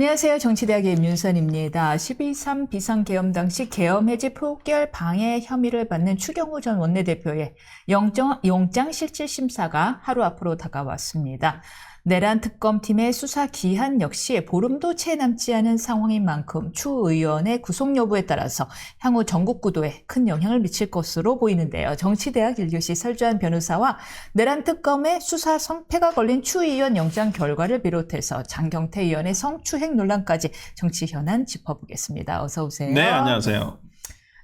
안녕하세요. 정치대학의 임윤선입니다. 12.3 비상계엄 당시 계엄 해지 표결 방해 혐의를 받는 추경호 전 원내대표의 영장 실질심사가 하루 앞으로 다가왔습니다. 내란 특검팀의 수사 기한 역시 보름도 채 남지 않은 상황인 만큼 추 의원의 구속 여부에 따라서 향후 전국 구도에 큰 영향을 미칠 것으로 보이는데요. 정치대학 1교시 설주한 변호사와 내란 특검의 수사 성패가 걸린 추 의원 영장 결과를 비롯해서 장경태 의원의 성추행 논란까지 정치 현안 짚어보겠습니다. 어서 오세요. 네, 안녕하세요.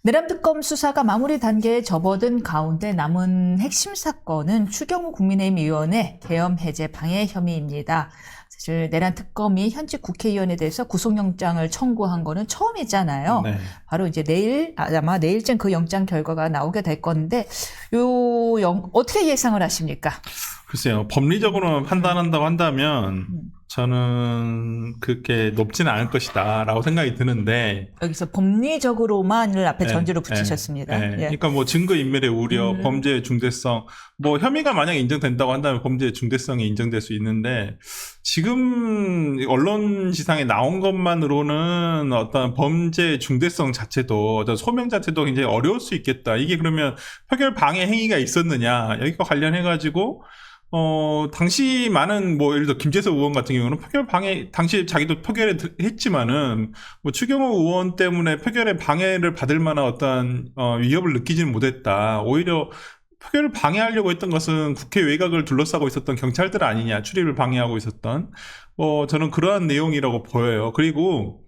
내란 특검 수사가 마무리 단계에 접어든 가운데 남은 핵심 사건은 추경호 국민의힘 의원의 계엄 해제 방해 혐의입니다. 사실 내란 특검이 현직 국회의원에 대해서 구속영장을 청구한 거는 처음이잖아요. 네. 바로 이제 아마 내일쯤 그 영장 결과가 나오게 될 건데, 어떻게 예상을 하십니까? 글쎄요, 법리적으로 판단한다고 한다면 저는 그렇게 높지는 않을 것이다 라고 생각이 드는데, 여기서 법리적으로만을 앞에 전제로 붙이셨습니다. 예. 그러니까 뭐 증거인멸의 우려, 범죄의 중대성, 뭐 혐의가 만약에 인정된다고 한다면 범죄의 중대성이 인정될 수 있는데, 지금 언론지상에 나온 것만으로는 어떤 범죄의 중대성 자체도, 어떤 소명 자체도 굉장히 어려울 수 있겠다. 이게 그러면 표결 방해 행위가 있었느냐, 여기과 관련해가지고 당시 많은 예를 들어 김재석 의원 같은 경우는 표결 방해, 당시 자기도 표결에 했지만은 추경호 의원 때문에 표결에 방해를 받을 만한 어떤 위협을 느끼지는 못했다. 오히려 표결을 방해하려고 했던 것은 국회 외곽을 둘러싸고 있었던 경찰들 아니냐, 출입을 방해하고 있었던 저는 그러한 내용이라고 보여요. 그리고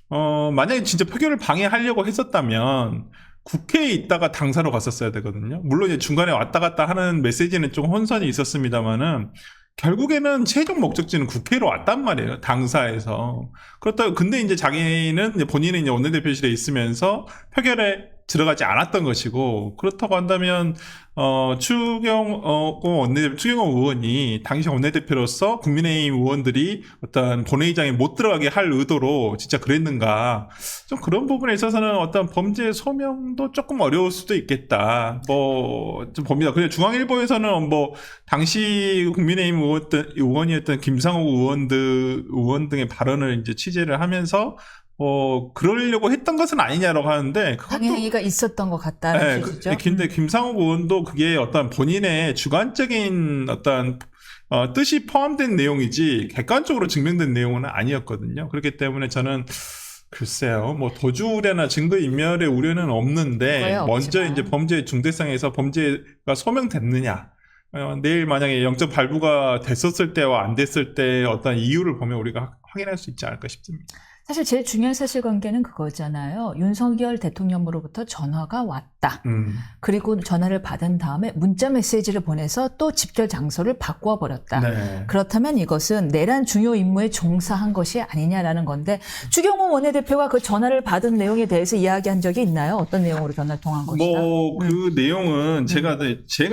만약에 진짜 표결을 방해하려고 했었다면 국회에 있다가 당사로 갔었어야 되거든요. 물론 이제 중간에 왔다 갔다 하는 메시지는 좀 혼선이 있었습니다만은 결국에는 최종 목적지는 국회로 왔단 말이에요. 당사에서. 그렇다고 근데 이제 자기는 본인은 이제 원내대표실에 있으면서 표결에 들어가지 않았던 것이고, 그렇다고 한다면 추경호 의원이 당시 원내대표로서 국민의힘 의원들이 어떤 본회의장에 못 들어가게 할 의도로 진짜 그랬는가, 좀 그런 부분에 있어서는 어떤 범죄 소명도 조금 어려울 수도 있겠다. 좀 봅니다. 그냥 중앙일보에서는 당시 국민의힘 의원이었던 김상욱 의원 등의 발언을 이제 취재를 하면서 그러려고 했던 것은 아니냐라고 하는데, 방해 행위가 있었던 것 같다는 뜻이죠. 근데 김상욱 의원도 그게 어떤 본인의 주관적인 어떤 뜻이 포함된 내용이지 객관적으로 증명된 내용은 아니었거든요. 그렇기 때문에 저는 글쎄요, 도주 우려나 증거인멸의 우려는 없는데, 먼저 이제 범죄의 중대성에서 범죄가 소명됐느냐, 내일 만약에 영장 발부가 됐었을 때와 안 됐을 때 어떤 이유를 보면 우리가 확인할 수 있지 않을까 싶습니다. 사실 제일 중요한 사실관계는 그거잖아요. 윤석열 대통령으로부터 전화가 왔다. 그리고 전화를 받은 다음에 문자 메시지를 보내서 또 집결 장소를 바꾸어 버렸다. 네. 그렇다면 이것은 내란 중요 임무에 종사한 것이 아니냐라는 건데, 추경호 원내대표가 그 전화를 받은 내용에 대해서 이야기한 적이 있나요? 어떤 내용으로 전화를 통한 것이다? 그 내용은 제가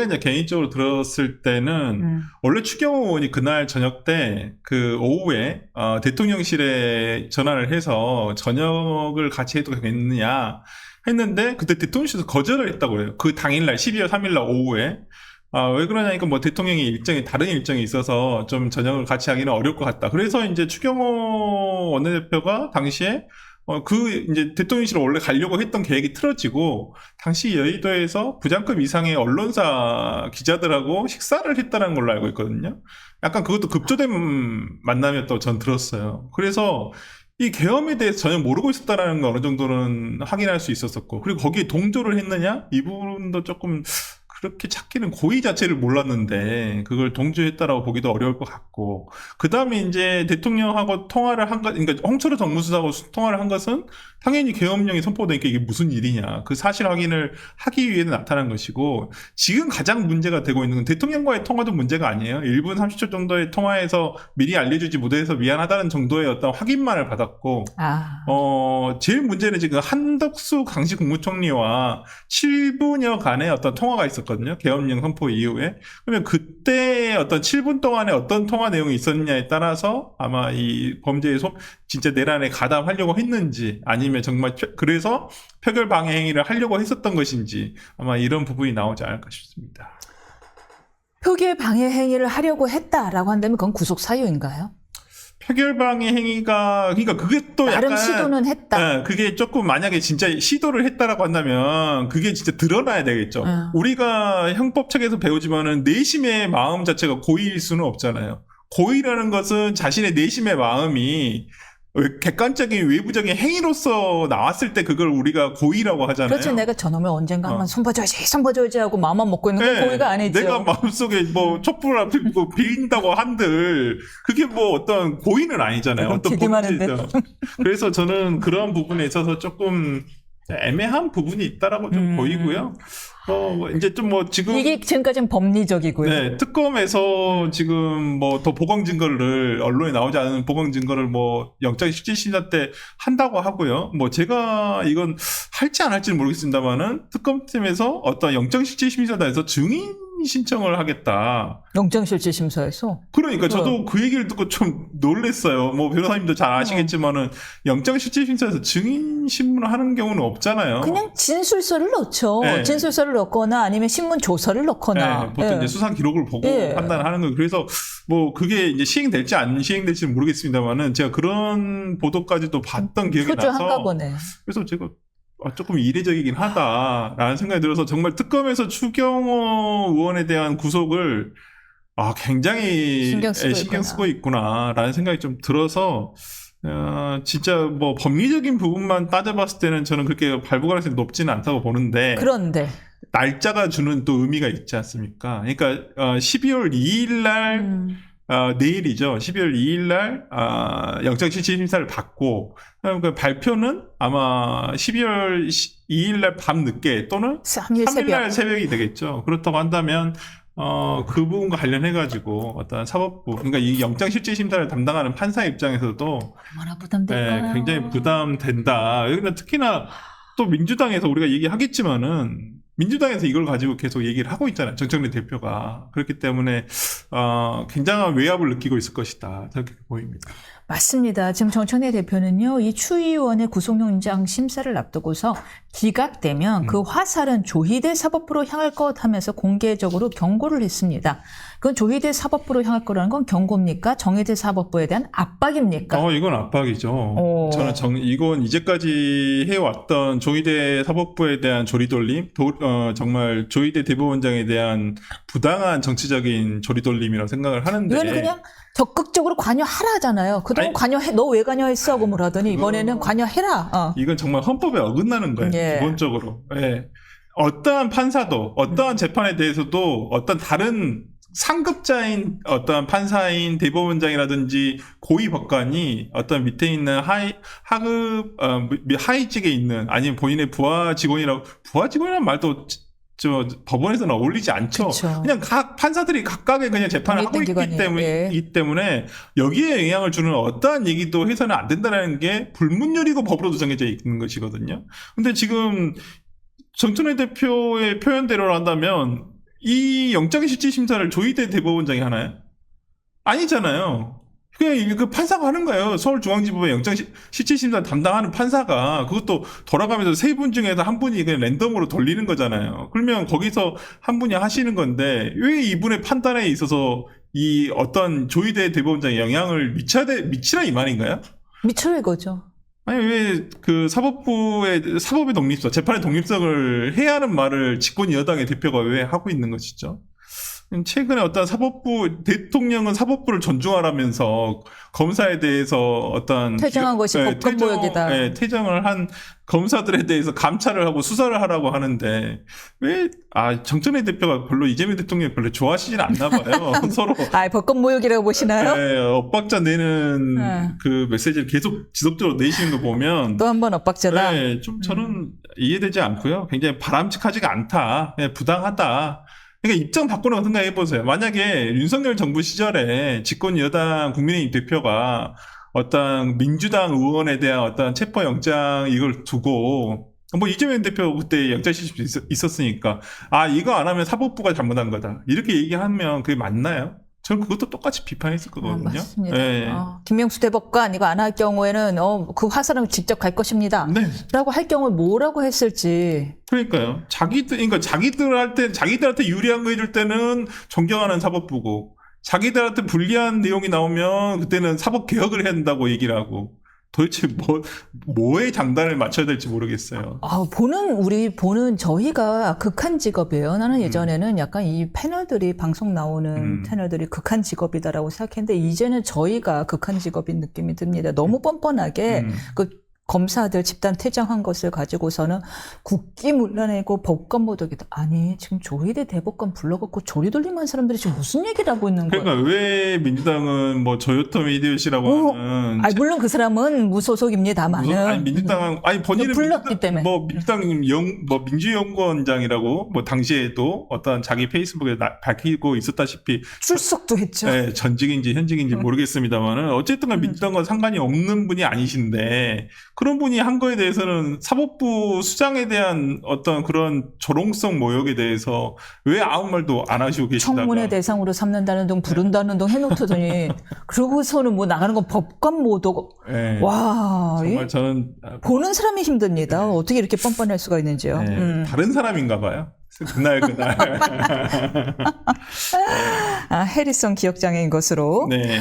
이제 개인적으로 들었을 때는 원래 추경호 의원이 그날 저녁 때 그 오후에 대통령실에 전화를 해서 저녁을 같이 해도 되겠느냐 했는데, 그때 대통령실에서 거절을 했다고 해요. 그 당일날 12월 3일날 오후에. 왜 그러냐니까 대통령이 다른 일정이 있어서 좀 저녁을 같이 하기는 어려울 것 같다. 그래서 이제 추경호 원내대표가 당시에 이제 대통령실에 원래 가려고 했던 계획이 틀어지고, 당시 여의도에서 부장급 이상의 언론사 기자들하고 식사를 했다는 걸로 알고 있거든요. 약간 그것도 급조된 만남이었다고 전 들었어요. 그래서 이 계엄에 대해서 전혀 모르고 있었다는 거 어느 정도는 확인할 수 있었었고, 그리고 거기에 동조를 했느냐? 이 부분도 조금 그렇게 찾기는 고의 자체를 몰랐는데 그걸 동조했다라고 보기도 어려울 것 같고, 그 다음에 이제 대통령하고 통화를 한 것, 그러니까 홍철호 정무수석하고 통화를 한 것은 당연히 계엄령이 선포되니까 이게 무슨 일이냐, 그 사실 확인을 하기 위해 나타난 것이고, 지금 가장 문제가 되고 있는 건 대통령과의 통화도 문제가 아니에요. 1분 30초 정도의 통화에서 미리 알려주지 못해서 미안하다는 정도의 어떤 확인만을 받았고, 제일 문제는 지금 한덕수 강시 국무총리와 7분여간의 어떤 통화가 있었거든요. 계엄령 선포 이후에. 그러면 그때 어떤 7분 동안에 어떤 통화 내용이 있었느냐에 따라서 아마 이 범죄의 진짜 내란에 가담하려고 했는지, 아니면 정말 그래서 표결 방해 행위를 하려고 했었던 것인지, 아마 이런 부분이 나오지 않을까 싶습니다. 표결 방해 행위를 하려고 했다라고 한다면 그건 구속 사유인가요? 표결방해 행위가 그러니까 그게 또 나름 약간 시도는 했다. 그게 조금 만약에 진짜 시도를 했다라고 한다면 그게 진짜 드러나야 되겠죠. 우리가 형법책에서 배우지만은 내심의 마음 자체가 고의일 수는 없잖아요. 고의라는 것은 자신의 내심의 마음이 객관적인 외부적인 행위로서 나왔을 때 그걸 우리가 고의라고 하잖아요. 그렇죠. 내가 저놈을 언젠가 한번 손봐줘야지 하고 마음만 먹고 있는 건 고의가 아니죠. 내가 마음속에 뭐 촛불을 앞에 뭐 빌린다고 한들 그게 뭐 어떤 고의는 아니잖아요. 어떤 디디마는데. 그래서 저는 그런 부분에 있어서 조금 애매한 부분이 있다라고 좀 보이고요. 이제 좀 뭐 지금 이게 지금까지는 법리적이고요. 네, 특검에서 지금 뭐 더 보강 증거를 언론에 나오지 않은 보강 증거를 뭐 영장 실질심사 때 한다고 하고요. 뭐 제가 이건 할지 안 할지는 모르겠습니다만은 특검팀에서 어떤 영장 실질심사단에서 증인 신청을 하겠다. 영장실질심사에서. 그러니까 저도 그 얘기를 듣고 좀 놀랬어요. 뭐 변호사님도 잘 아시겠지만은 영장 실질심사에서 증인 신문을 하는 경우는 없잖아요. 그냥 진술서를 넣죠. 네. 진술서를 넣거나 아니면 신문 조서를 넣거나. 네, 보통 이제 수상 기록을 보고 판단하는 거예요. 그래서 뭐 그게 이제 시행될지 안 시행될지는 모르겠습니다만은 제가 그런 보도까지도 봤던 기억이 나서 한꺼번에. 그래서 제가 조금 이례적이긴 하다라는 생각이 들어서 정말 특검에서 추경호 의원에 대한 구속을 굉장히 신경 쓰고 있구나라는 생각이 좀 들어서 진짜 뭐 법리적인 부분만 따져봤을 때는 저는 그렇게 발부 가능성이 높지는 않다고 보는데 그런데 날짜가 주는 또 의미가 있지 않습니까? 그러니까 12월 2일 날 내일이죠. 12월 2일 날 영장실질심사를 받고 그 발표는 아마 12월 2일 날 밤늦게 또는 3일 날 새벽이 되겠죠. 그렇다고 한다면 그 부분과 관련해가지고 어떤 사법부, 그러니까 이 영장실질심사를 담당하는 판사 입장에서도 얼마나 부담될까요? 굉장히 부담된다. 여기는 특히나 또 민주당에서 우리가 얘기하겠지만은 민주당에서 이걸 가지고 계속 얘기를 하고 있잖아요. 정청래 대표가. 그렇기 때문에 굉장한 외압을 느끼고 있을 것이다. 저렇게 보입니다. 맞습니다. 지금 정청래 대표는요, 이 추 의원의 구속영장 심사를 앞두고서 기각되면 그 화살은 조희대 사법부로 향할 것 하면서 공개적으로 경고를 했습니다. 그건 조희대 사법부로 향할 거라는 건 경고입니까? 정의대 사법부에 대한 압박입니까? 이건 압박이죠. 저는 이건 이제까지 해왔던 조희대 사법부에 대한 조리돌림, 정말 조희대 대법원장에 대한 부당한 정치적인 조리돌림이라고 생각을 하는데. 이거는 그냥 적극적으로 관여하라잖아요. 그동안 관여해, 너 왜 관여했어? 하고 물어더니 이번에는 관여해라. 이건 정말 헌법에 어긋나는 거예요. 기본적으로. 어떠한 판사도, 어떠한 재판에 대해서도 어떤 다른 상급자인 어떤 판사인 대법원장이라든지 고위 법관이 어떤 밑에 있는 하급, 하위직에 있는 아니면 본인의 부하 직원이라는 말도 법원에서는 어울리지 않죠. 그쵸. 그냥 각 판사들이 각각의 그냥 재판을 하고 있기 때문에 여기에 영향을 주는 어떠한 얘기도 해서는 안 된다는 게 불문율이고 법으로도 정해져 있는 것이거든요. 근데 지금 정청래 대표의 표현대로 한다면 이 영장실질심사를 조희대 대법원장이 하나요? 아니잖아요. 그냥 그 판사가 하는 거예요. 서울중앙지법의 영장실질심사 담당하는 판사가 그것도 돌아가면서 세 분 중에서 한 분이 그냥 랜덤으로 돌리는 거잖아요. 그러면 거기서 한 분이 하시는 건데 왜 이분의 판단에 있어서 이 어떤 조희대 대법원장의 영향을 미치라 이 말인가요? 미쳐라 이거죠. 아니 왜 그 사법의 독립성, 재판의 독립성을 해야 하는 말을 집권 여당의 대표가 왜 하고 있는 것이죠? 최근에 어떤 대통령은 사법부를 존중하라면서 검사에 대해서 어떤 퇴정한 것이 법권보역이다. 퇴정을 한 검사들에 대해서 감찰을 하고 수사를 하라고 하는데 왜 정청래 대표가 별로 이재명 대통령이 별로 좋아하시진 않나 봐요. 서로 법권모욕이라고 보시나요? 엇박자 내는 그 메시지를 계속 지속적으로 내시는 거 보면 또 한 번 엇박자다. 좀 저는 이해되지 않고요. 굉장히 바람직하지가 않다. 부당하다. 그러니까 입장 바꾸라고 생각해보세요. 만약에 윤석열 정부 시절에 집권 여당 국민의힘 대표가 어떤 민주당 의원에 대한 어떤 체포영장 이걸 두고 뭐 이재명 대표 그때 영장실질 있었으니까 이거 안 하면 사법부가 잘못한 거다. 이렇게 얘기하면 그게 맞나요? 저는 그것도 똑같이 비판했을 거거든요. 맞습니다. 김명수 대법관 이거 안 할 경우에는 그 화살은 직접 갈 것입니다. 네. 라고 할 경우에 뭐라고 했을지. 그러니까요. 자기들한테 유리한 거 해줄 때는 존경하는 사법부고 자기들한테 불리한 내용이 나오면 그때는 사법 개혁을 해야 한다고 얘기를 하고 도대체 뭐에 장단을 맞춰야 될지 모르겠어요. 우리 보는 저희가 극한 직업이에요. 나는 예전에는 약간 이 패널들이, 방송 나오는 패널들이 극한 직업이다라고 생각했는데, 이제는 저희가 극한 직업인 느낌이 듭니다. 너무 뻔뻔하게 검사들 집단 퇴장한 것을 가지고서는 국기 물러내고 법관 모독이다. 아니, 지금 조희대 대법관 불러갖고 조리 돌림한 사람들이 지금 무슨 얘기를 하고 있는 거야? 그러니까 왜 민주당은 뭐 조요토미 히데요시라고 하는 물론 그 사람은 무소속입니다만은. 민주당은 본인은 불렀기 때문에. 민주당 민주연구원장이라고 뭐 당시에도 어떤 자기 페이스북에 밝히고 있었다시피 출석도 했죠. 네, 전직인지 현직인지 모르겠습니다만은 어쨌든 민주당과 상관이 없는 분이 아니신데 그런 분이 한 거에 대해서는 사법부 수장에 대한 어떤 그런 조롱성 모욕에 대해서 왜 아무 말도 안 하시고 계시다가 청문회 대상으로 삼는다는 둥 부른다는 둥 해놓더니 그러고서는 뭐 나가는 건 법관 모독. 네. 와, 정말 저는 보는 사람이 힘듭니다. 어떻게 이렇게 뻔뻔할 수가 있는지요. 네, 다른 사람인가 봐요. 그날 해리성 기억장애인 것으로. 네.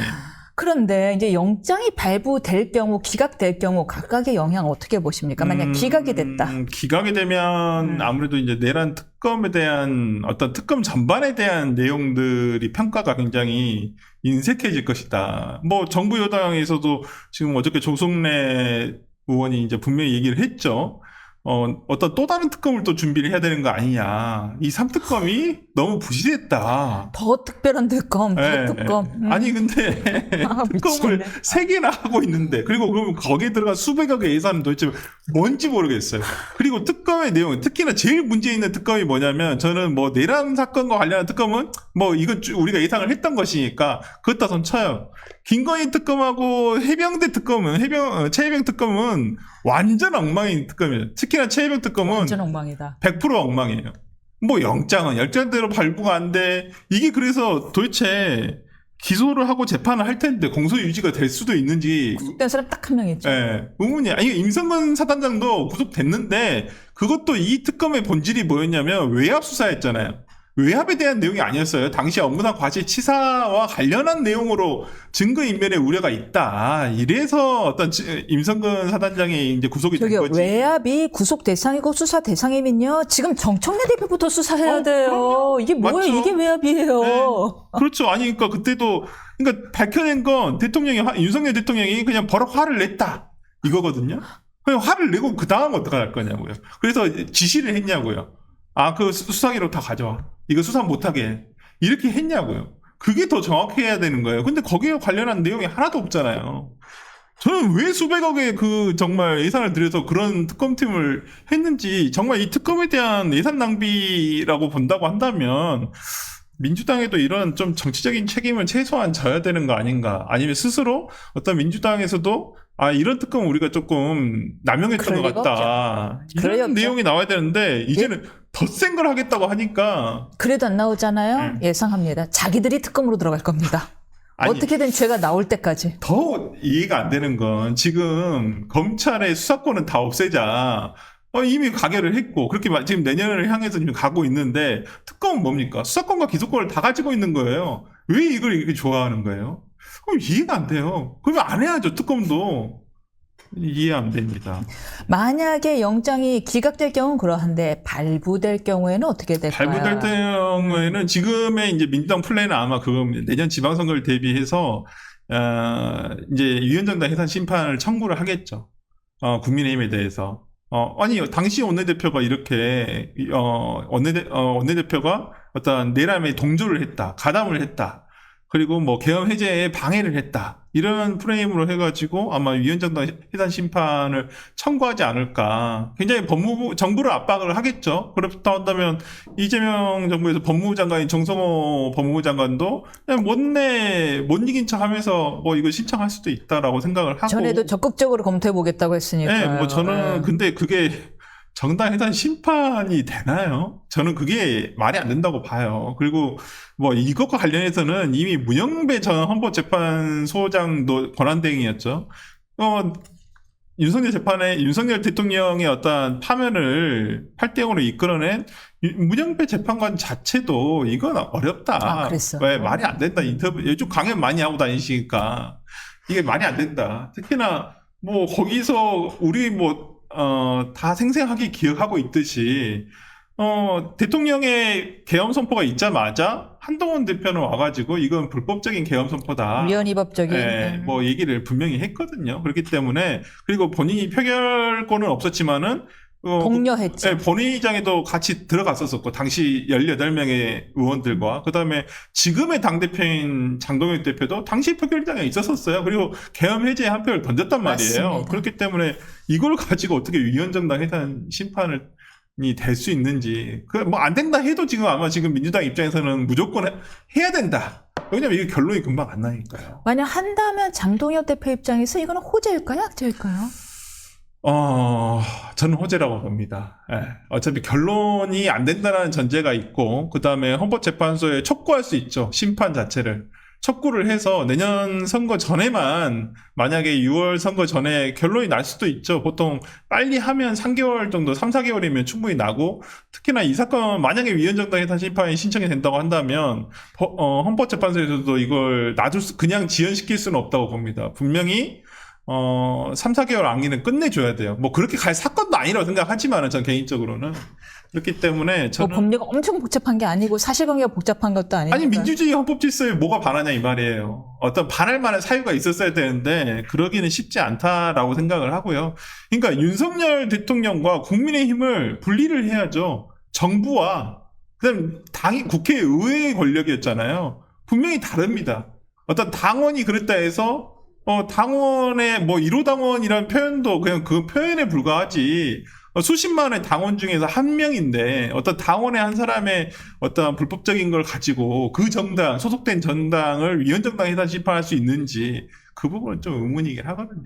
그런데 이제 영장이 발부될 경우, 기각될 경우 각각의 영향 어떻게 보십니까? 만약 기각이 됐다. 기각이 되면 아무래도 이제 내란 특검에 대한 어떤 특검 전반에 대한 내용들이 평가가 굉장히 인색해질 것이다. 뭐 정부 여당에서도 지금 어저께 조성래 의원이 이제 분명히 얘기를 했죠. 어떤 또 다른 특검을 또 준비를 해야 되는 거 아니냐. 이 3특검이 너무 부실했다. 더 특별한 특검, 네, 더 특검. 아니, 근데 특검을 미치겠네. 3개나 하고 있는데, 그리고 그러면 거기에 들어간 수백억의 예산은 도대체 뭔지 모르겠어요. 그리고 특검의 내용, 특히나 제일 문제 있는 특검이 뭐냐면, 저는 뭐 내란 사건과 관련한 특검은 뭐 이건 우리가 예상을 했던 것이니까, 그것 다 손 쳐요. 김건희 특검하고 해병대 특검은, 최해병 특검은 완전 엉망인 특검이에요. 특히나 최해병 특검은 완전 엉망이다. 100% 엉망이에요. 뭐 영장은 영장대로 발부가 안 돼. 이게 그래서 도대체 기소를 하고 재판을 할 텐데 공소 유지가 될 수도 있는지 구속된 사람 딱 한 명 있죠. 의문이야. 아니 임성근 사단장도 구속됐는데 그것도 이 특검의 본질이 뭐였냐면 외압 수사였잖아요. 외압에 대한 내용이 아니었어요. 당시 업무상 과실치사와 관련한 내용으로 증거인멸의 우려가 있다. 이래서 어떤 임성근 사단장이 이제 구속이 된 거지. 외압이 구속 대상이고 수사 대상이면요. 지금 정청래 대표부터 수사해야 돼요. 그럼요. 이게 뭐예요? 맞죠? 이게 외압이에요. 네. 그렇죠. 아니, 그러니까 그때도, 그러니까 밝혀낸 건 윤석열 대통령이 그냥 버럭 화를 냈다. 이거거든요. 그냥 화를 내고 그 다음 어떡할 거냐고요. 그래서 지시를 했냐고요. 그 수사기록 다 가져와. 이거 수사 못하게 해. 이렇게 했냐고요. 그게 더 정확해야 되는 거예요. 근데 거기에 관련한 내용이 하나도 없잖아요. 저는 왜 수백억의 정말 예산을 들여서 그런 특검팀을 했는지, 정말 이 특검에 대한 예산 낭비라고 본다고 한다면, 민주당에도 이런 좀 정치적인 책임을 최소한 져야 되는 거 아닌가. 아니면 스스로 어떤 민주당에서도 이런 특검 우리가 조금 남용했던 것 같다. 이런 내용이 나와야 되는데 이제는 더 센 걸 하겠다고 하니까. 그래도 안 나오잖아요. 예상합니다. 자기들이 특검으로 들어갈 겁니다. 어떻게든 죄가 나올 때까지. 더 이해가 안 되는 건 지금 검찰의 수사권은 다 없애자. 이미 가결을 했고 그렇게 지금 내년을 향해서 지금 가고 있는데 특검은 뭡니까? 수사권과 기소권을 다 가지고 있는 거예요. 왜 이걸 이렇게 좋아하는 거예요? 그럼 이해가 안 돼요. 그러면 안 해야죠. 특검도. 이해 안 됩니다. 만약에 영장이 기각될 경우는 그러한데 발부될 경우에는 어떻게 될까요? 발부될 경우에는 지금의 이제 민주당 플랜은 아마 내년 지방선거를 대비해서 이제 위원장단 해산 심판을 청구를 하겠죠. 국민의힘에 대해서. 당시 원내대표가 이렇게, 원내대표가 어떤 내람에 동조를 했다, 가담을 했다, 그리고 뭐 계엄 해제에 방해를 했다, 이런 프레임으로 해가지고 아마 위원장단 해산 심판을 청구하지 않을까. 굉장히 정부를 압박을 하겠죠. 그렇다 한다면 이재명 정부에서 법무부 장관인 정성호 법무부 장관도 그냥 못 이긴 척 하면서 뭐 이거 신청할 수도 있다라고 생각을 하고. 전에도 적극적으로 검토해보겠다고 했으니까요. 네, 뭐 저는 근데 그게 정당 해산 심판이 되나요? 저는 그게 말이 안 된다고 봐요. 그리고 뭐 이것과 관련해서는 이미 문영배 전 헌법재판소장도 권한대행이었죠. 윤석열 대통령의 어떤 파면을 8대0으로 이끌어낸 문영배 재판관 자체도 이건 어렵다. 그랬어. 왜 말이 안 된다. 인터뷰 요즘 강연 많이 하고 다니시니까 이게 말이 안 된다. 특히나 뭐 거기서 우리 다 생생하게 기억하고 있듯이 대통령의 계엄 선포가 있자마자 한동훈 대표는 와가지고 이건 불법적인 계엄 선포다. 위헌위법적인. 뭐 얘기를 분명히 했거든요. 그렇기 때문에 그리고 본인이 표결권은 없었지만은 독려했죠. 네, 본회의장에도 같이 들어갔었고 당시 18명의 의원들과 그다음에 지금의 당대표인 장동혁 대표도 당시 표결장에 있었었어요. 그리고 계엄 해제에 한 표를 던졌단 말이에요. 맞습니다. 그렇기 때문에 이걸 가지고 어떻게 위헌정당 해산 심판을 될 수 있는지 안 된다 해도 지금 아마 지금 민주당 입장에서는 무조건 해야 된다. 왜냐면 이게 결론이 금방 안 나니까요. 만약 한다면 장동혁 대표 입장에서 이거는 호재일까요? 악재일까요? 저는 호재라고 봅니다. 예. 어차피 결론이 안 된다는 전제가 있고, 그 다음에 헌법재판소에 촉구할 수 있죠. 심판 자체를. 촉구를 해서 내년 선거 전에만, 만약에 6월 선거 전에 결론이 날 수도 있죠. 보통 빨리 하면 3개월 정도, 3, 4개월이면 충분히 나고, 특히나 이 사건, 만약에 위헌정당 해산 심판이 신청이 된다고 한다면, 헌법재판소에서도 이걸 그냥 지연시킬 수는 없다고 봅니다. 분명히 3, 4개월 안기는 끝내줘야 돼요. 뭐 그렇게 갈 사건도 아니라고 생각하지만은 전 개인적으로는 그렇기 때문에 저는 법리가 엄청 복잡한 게 아니고 사실관계가 복잡한 것도 아니니까. 아니 민주주의 헌법질서에 뭐가 반하냐 이 말이에요. 어떤 반할 만한 사유가 있었어야 되는데 그러기는 쉽지 않다라고 생각을 하고요. 그러니까 윤석열 대통령과 국민의힘을 분리를 해야죠. 정부와 그다음 당이 국회의회의 권력이었잖아요. 분명히 다릅니다. 어떤 당원이 그랬다 해서 당원의 1호 당원이라는 표현도 그냥 그 표현에 불과하지, 수십만의 당원 중에서 한 명인데, 어떤 당원의 한 사람의 어떤 불법적인 걸 가지고 그 정당, 소속된 정당을 위헌정당 해산 심판할 수 있는지, 그 부분은 좀 의문이긴 하거든요.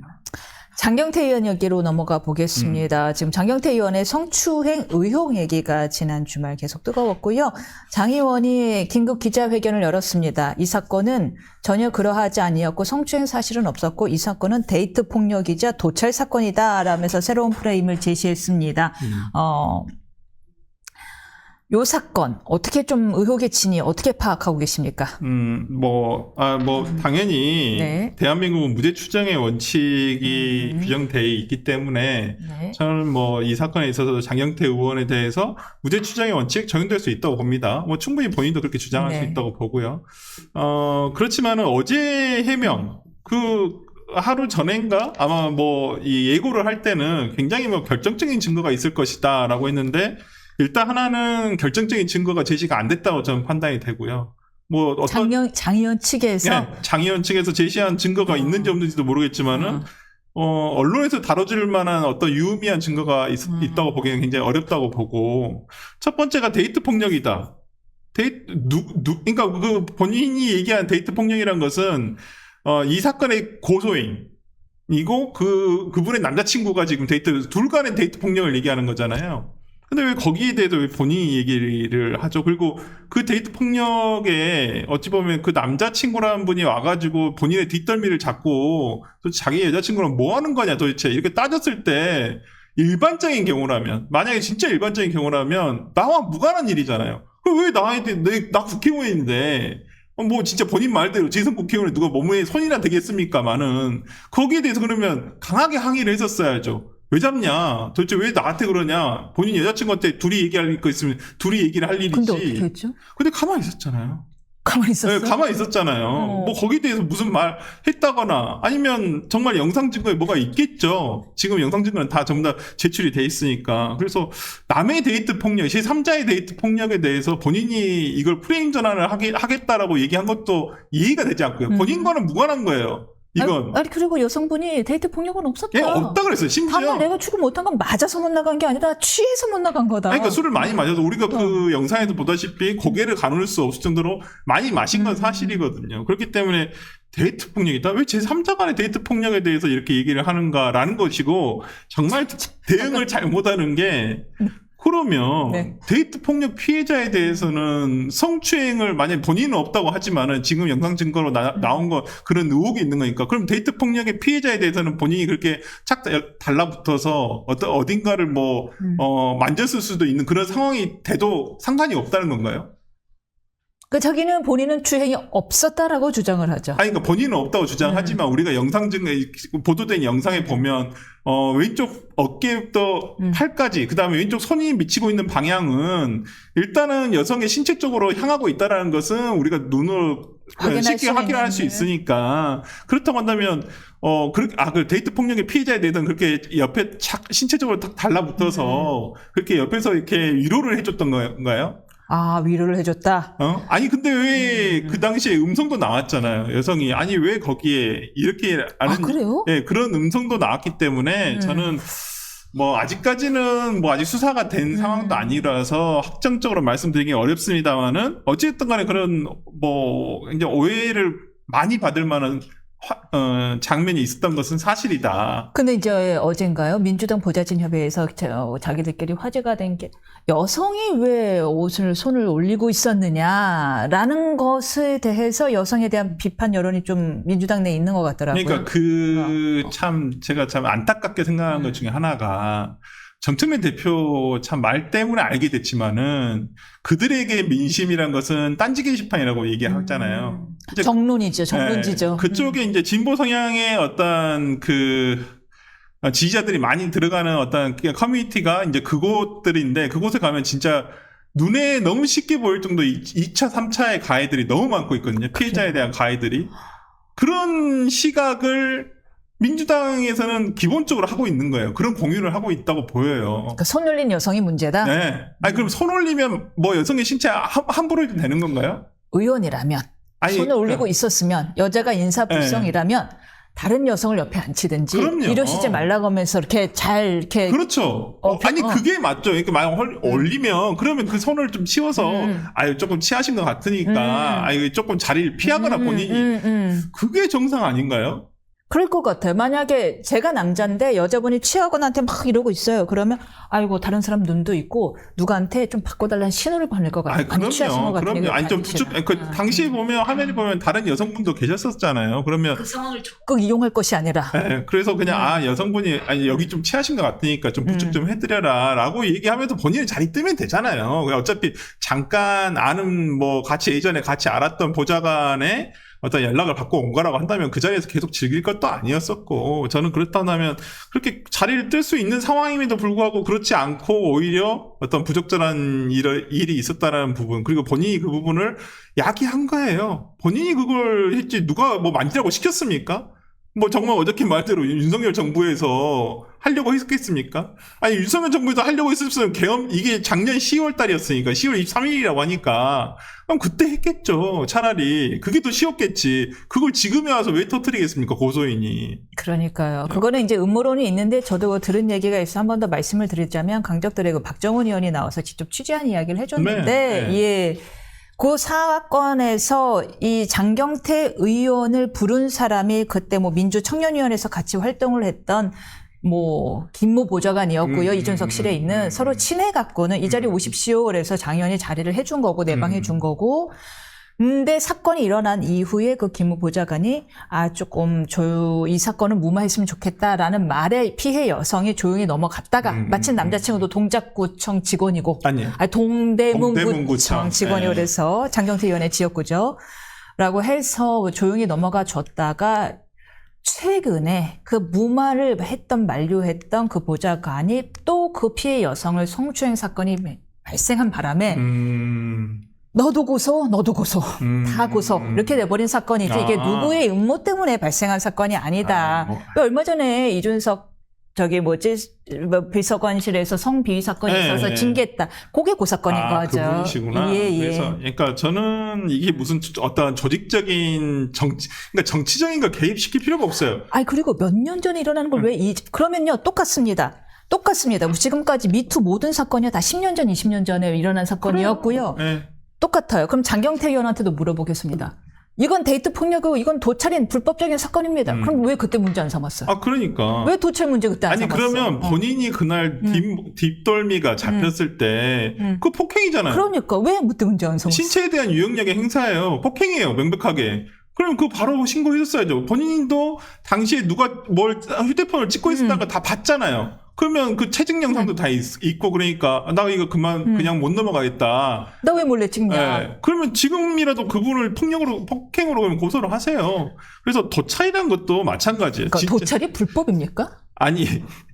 장경태 의원 얘기로 넘어가 보겠습니다. 지금 장경태 의원의 성추행 의혹 얘기가 지난 주말 계속 뜨거웠고요. 장 의원이 긴급 기자회견을 열었습니다. 이 사건은 전혀 그러하지 아니었고 성추행 사실은 없었고 이 사건은 데이트 폭력이자 도찰 사건이다라면서 새로운 프레임을 제시했습니다. 요 사건 어떻게 좀 의혹의 진위 어떻게 파악하고 계십니까? 당연히 네. 대한민국은 무죄 추정의 원칙이 규정되어 있기 때문에 네. 저는 이 사건에 있어서 장경태 의원에 대해서 무죄 추정의 원칙 적용될 수 있다고 봅니다. 충분히 본인도 그렇게 주장할 네. 수 있다고 보고요. 그렇지만은 어제 해명 하루 전인가 아마 이 예고를 할 때는 굉장히 결정적인 증거가 있을 것이다라고 했는데. 일단 하나는 결정적인 증거가 제시가 안 됐다고 저는 판단이 되고요. 장 의원 측에서 네, 장 의원 측에서 제시한 증거가 있는지 없는지도 모르겠지만은 언론에서 다뤄질 만한 어떤 유의미한 증거가 있다고 보기에는 굉장히 어렵다고 보고 첫 번째가 데이트 폭력이다. 그러니까 본인이 얘기한 데이트 폭력이란 것은 이 사건의 고소인이고 그분의 남자친구가 지금 둘 간의 데이트 폭력을 얘기하는 거잖아요. 근데 왜 거기에 대해서 왜 본인이 얘기를 하죠? 그리고 그 데이트 폭력에 어찌 보면 그 남자친구라는 분이 와가지고 본인의 뒷덜미를 잡고 도대체 자기 여자친구랑 뭐 하는 거냐 도대체 이렇게 따졌을 때 일반적인 경우라면 만약에 진짜 일반적인 경우라면 나와 무관한 일이잖아요. 왜 나한테 나 국회의원인데 진짜 본인 말대로 재선 국회의원이 누가 몸에 손이나 되겠습니까만은 거기에 대해서 그러면 강하게 항의를 했었어야죠. 왜 잡냐? 도대체 왜 나한테 그러냐? 본인 여자친구한테 둘이 얘기할 거 있으면 둘이 얘기를 할 일이지. 근데 어떻게 했죠? 근데 가만히 있었잖아요. 가만히 있었어요? 네, 가만히 있었잖아요. 거기에 대해서 무슨 말 했다거나 아니면 정말 영상 증거에 뭐가 있겠죠. 지금 영상 증거는 다 전부 다 제출이 돼 있으니까. 그래서 남의 데이트 폭력, 제3자의 데이트 폭력에 대해서 본인이 이걸 프레임 전환을 하겠다라고 얘기한 것도 이해가 되지 않고요. 본인과는 무관한 거예요. 이건. 아니 그리고 여성분이 데이트 폭력은 없었다. 예, 없다 그랬어요. 심지어. 다만 내가 출근 못한 건 맞아서 못 나간 게 아니라 취해서 못 나간 거다. 그러니까 술을 많이 마셔서 우리가 그 영상에서 보다시피 고개를 가눌 수 없을 정도로 많이 마신 건 사실이거든요. 그렇기 때문에 데이트 폭력이다? 왜 제3자 간의 데이트 폭력에 대해서 이렇게 얘기를 하는가라는 것이고 정말 대응을 잘못하는 게 그러면 네. 데이트 폭력 피해자에 대해서는 성추행을 만약 본인은 없다고 하지만은 지금 영상 증거로 나온 거 그런 의혹이 있는 거니까 그럼 데이트 폭력의 피해자에 대해서는 본인이 그렇게 착 달라붙어서 어딘가를 만졌을 수도 있는 그런 상황이 돼도 상관이 없다는 건가요? 그 자기는 본인은 추행이 없었다라고 주장을 하죠. 아니, 그러니까 본인은 없다고 주장하지만 우리가 영상 증거에 보도된 영상에 보면 왼쪽 어깨부터 팔까지 그다음에 왼쪽 손이 미치고 있는 방향은 일단은 여성의 신체 쪽으로 향하고 있다라는 것은 우리가 눈으로 쉽게 확인할 수 있으니까 그렇다고 한다면 그 데이트 폭력의 피해자에 대해서는 그렇게 옆에 신체적으로 딱 달라붙어서 그렇게 옆에서 이렇게 위로를 해줬던 건가요? 아, 위로를 해줬다? 아니, 근데 왜 그 당시에 음성도 나왔잖아요. 여성이. 아니, 왜 거기에 이렇게 아, 그래요? 예, 그런 음성도 나왔기 때문에 저는 아직까지는 아직 수사가 된 상황도 아니라서 확정적으로 말씀드리기 어렵습니다만은 어찌됐든 간에 그런 이제 오해를 많이 받을 만한 장면이 있었던 것은 사실이다. 근데 이제 어젠가요? 민주당 보좌진협의회에서 자기들끼리 화제가 된 게 여성이 왜 손을 올리고 있었느냐라는 것에 대해서 여성에 대한 비판 여론이 좀 민주당 내에 있는 것 같더라고요. 그러니까 제가 참 안타깝게 생각하는 것 중에 하나가 정청래 대표 참 말 때문에 알게 됐지만은 그들에게 민심이란 것은 딴지 게시판이라고 얘기하잖아요. 정론이죠. 정론지죠. 네, 그쪽에 이제 진보 성향의 어떤 지지자들이 많이 들어가는 어떤 커뮤니티가 이제 그곳들인데 그곳에 가면 진짜 눈에 너무 쉽게 보일 정도 2차, 3차의 가해들이 너무 많고 있거든요. 피해자에 대한 가해들이. 그런 시각을 민주당에서는 기본적으로 하고 있는 거예요. 그런 공유를 하고 있다고 보여요. 그러니까 손 올린 여성이 문제다? 네. 아니, 그럼 손 올리면 여성의 신체 함부로 해도 되는 건가요? 의원이라면, 손을 올리고 있었으면, 여자가 인사불성이라면, 다른 여성을 옆에 앉히든지, 그럼요. 이러시지 말라고 하면서 이렇게 그렇죠. 아니, 그게 맞죠. 이렇게 만약 올리면, 그러면 그 손을 좀 치워서, 조금 취하신 것 같으니까, 조금 자리를 피하거나 본인이, 그게 정상 아닌가요? 그럴 것 같아요. 만약에 제가 남자인데 여자분이 취하고 나한테 막 이러고 있어요. 그러면 아이고 다른 사람 눈도 있고 누구한테 좀 바꿔달라는 신호를 보낼 것 같아요. 그럼요. 취하신 것 같으니까. 그럼요. 아니 좀 당시에 보면 화면에 보면 다른 여성분도 계셨었잖아요. 그러면 그 상황을 적극 이용할 것이 아니라. 네, 그래서 그냥 여성분이 여기 좀 취하신 것 같으니까 좀 부축 좀 해드려라라고 얘기하면서 본인이 자리 뜨면 되잖아요. 어차피 잠깐 아는 같이 예전에 같이 알았던 보좌관의 어떤 연락을 받고 온 거라고 한다면 그 자리에서 계속 즐길 것도 아니었었고 저는 그렇다면 그렇게 자리를 뜰 수 있는 상황임에도 불구하고 그렇지 않고 오히려 어떤 부적절한 일이 있었다는 부분 그리고 본인이 그 부분을 야기한 거예요. 본인이 그걸 했지 누가 만지라고 시켰습니까? 정말 어저께 말대로 윤석열 정부에서 하려고 했겠습니까? 아니, 윤석열 정부에서 하려고 했으면 이게 작년 10월 달이었으니까, 10월 23일이라고 하니까, 그럼 그때 했겠죠. 차라리. 그게 더 쉬웠겠지. 그걸 지금에 와서 왜 터뜨리겠습니까, 고소인이. 그러니까요. 그거는 이제 음모론이 있는데, 저도 들은 얘기가 있어 한 번 더 말씀을 드리자면, 강적들의 박정훈 의원이 나와서 직접 취재한 이야기를 해줬는데, 예. 그 사건에서 이 장경태 의원을 부른 사람이 그때 민주청년위원회에서 같이 활동을 했던 김모 보좌관이었고요. 이준석 실에 있는 서로 친해갖고는 이 자리 오십시오. 그래서 장 의원이 자리를 해준 거고 내방해 준 거고. 근데 사건이 일어난 이후에 그 김모 보좌관이 조금 이 사건은 무마했으면 좋겠다라는 말에 피해 여성이 조용히 넘어갔다가 마침 남자친구도 동작구청 직원이고 아니요. 동대문구청 직원이 그래서 장경태 의원의 지역구죠. 라고 해서 조용히 넘어가 줬다가 최근에 그 무마를 만류했던 그 보좌관이 또 그 피해 여성을 성추행 사건이 발생한 바람에 너도 고소, 다 고소 이렇게 돼버린 사건이지 이게 누구의 음모 때문에 발생한 사건이 아니다. 얼마 전에 이준석 비서관실에서 성비위 사건이 있어서 징계했다. 그게 그 사건인 거죠. 그 분이시구나. 그래서 그러니까 저는 이게 무슨 어떤 조직적인 그러니까 정치적인 걸 개입시킬 필요가 없어요. 그리고 몇 년 전에 일어나는 걸 그러면요 똑같습니다. 지금까지 미투 모든 사건이 다 10년 전, 20년 전에 일어난 사건이었고요. 똑같아요. 그럼 장경태 의원한테도 물어보겠습니다. 이건 데이트 폭력이고 이건 도찰인 불법적인 사건입니다. 그럼 왜 그때 문제 안 삼았어요? 아, 그러니까. 왜 도찰 문제 그때 안 아니, 삼았어? 그러면 본인이 그날 뒷덜미가 잡혔을 때, 그 폭행이잖아요. 그러니까 왜 그때 문제 안 삼았어? 신체에 대한 유형력의 행사예요. 폭행이에요, 명백하게. 그럼 그거 바로 신고했었어야죠. 본인도 당시에 누가 뭘 휴대폰을 찍고 있었다가 다 봤잖아요. 그러면 그 채증 영상도 다 있고 그러니까 나 이거 그냥 못 넘어가겠다. 나 왜 몰래 찍냐? 네. 그러면 지금이라도 그분을 폭행으로 그러면 고소를 하세요. 그래서 도찰이라는 것도 마찬가지예요. 그러니까 진짜. 도찰이 불법입니까? 아니,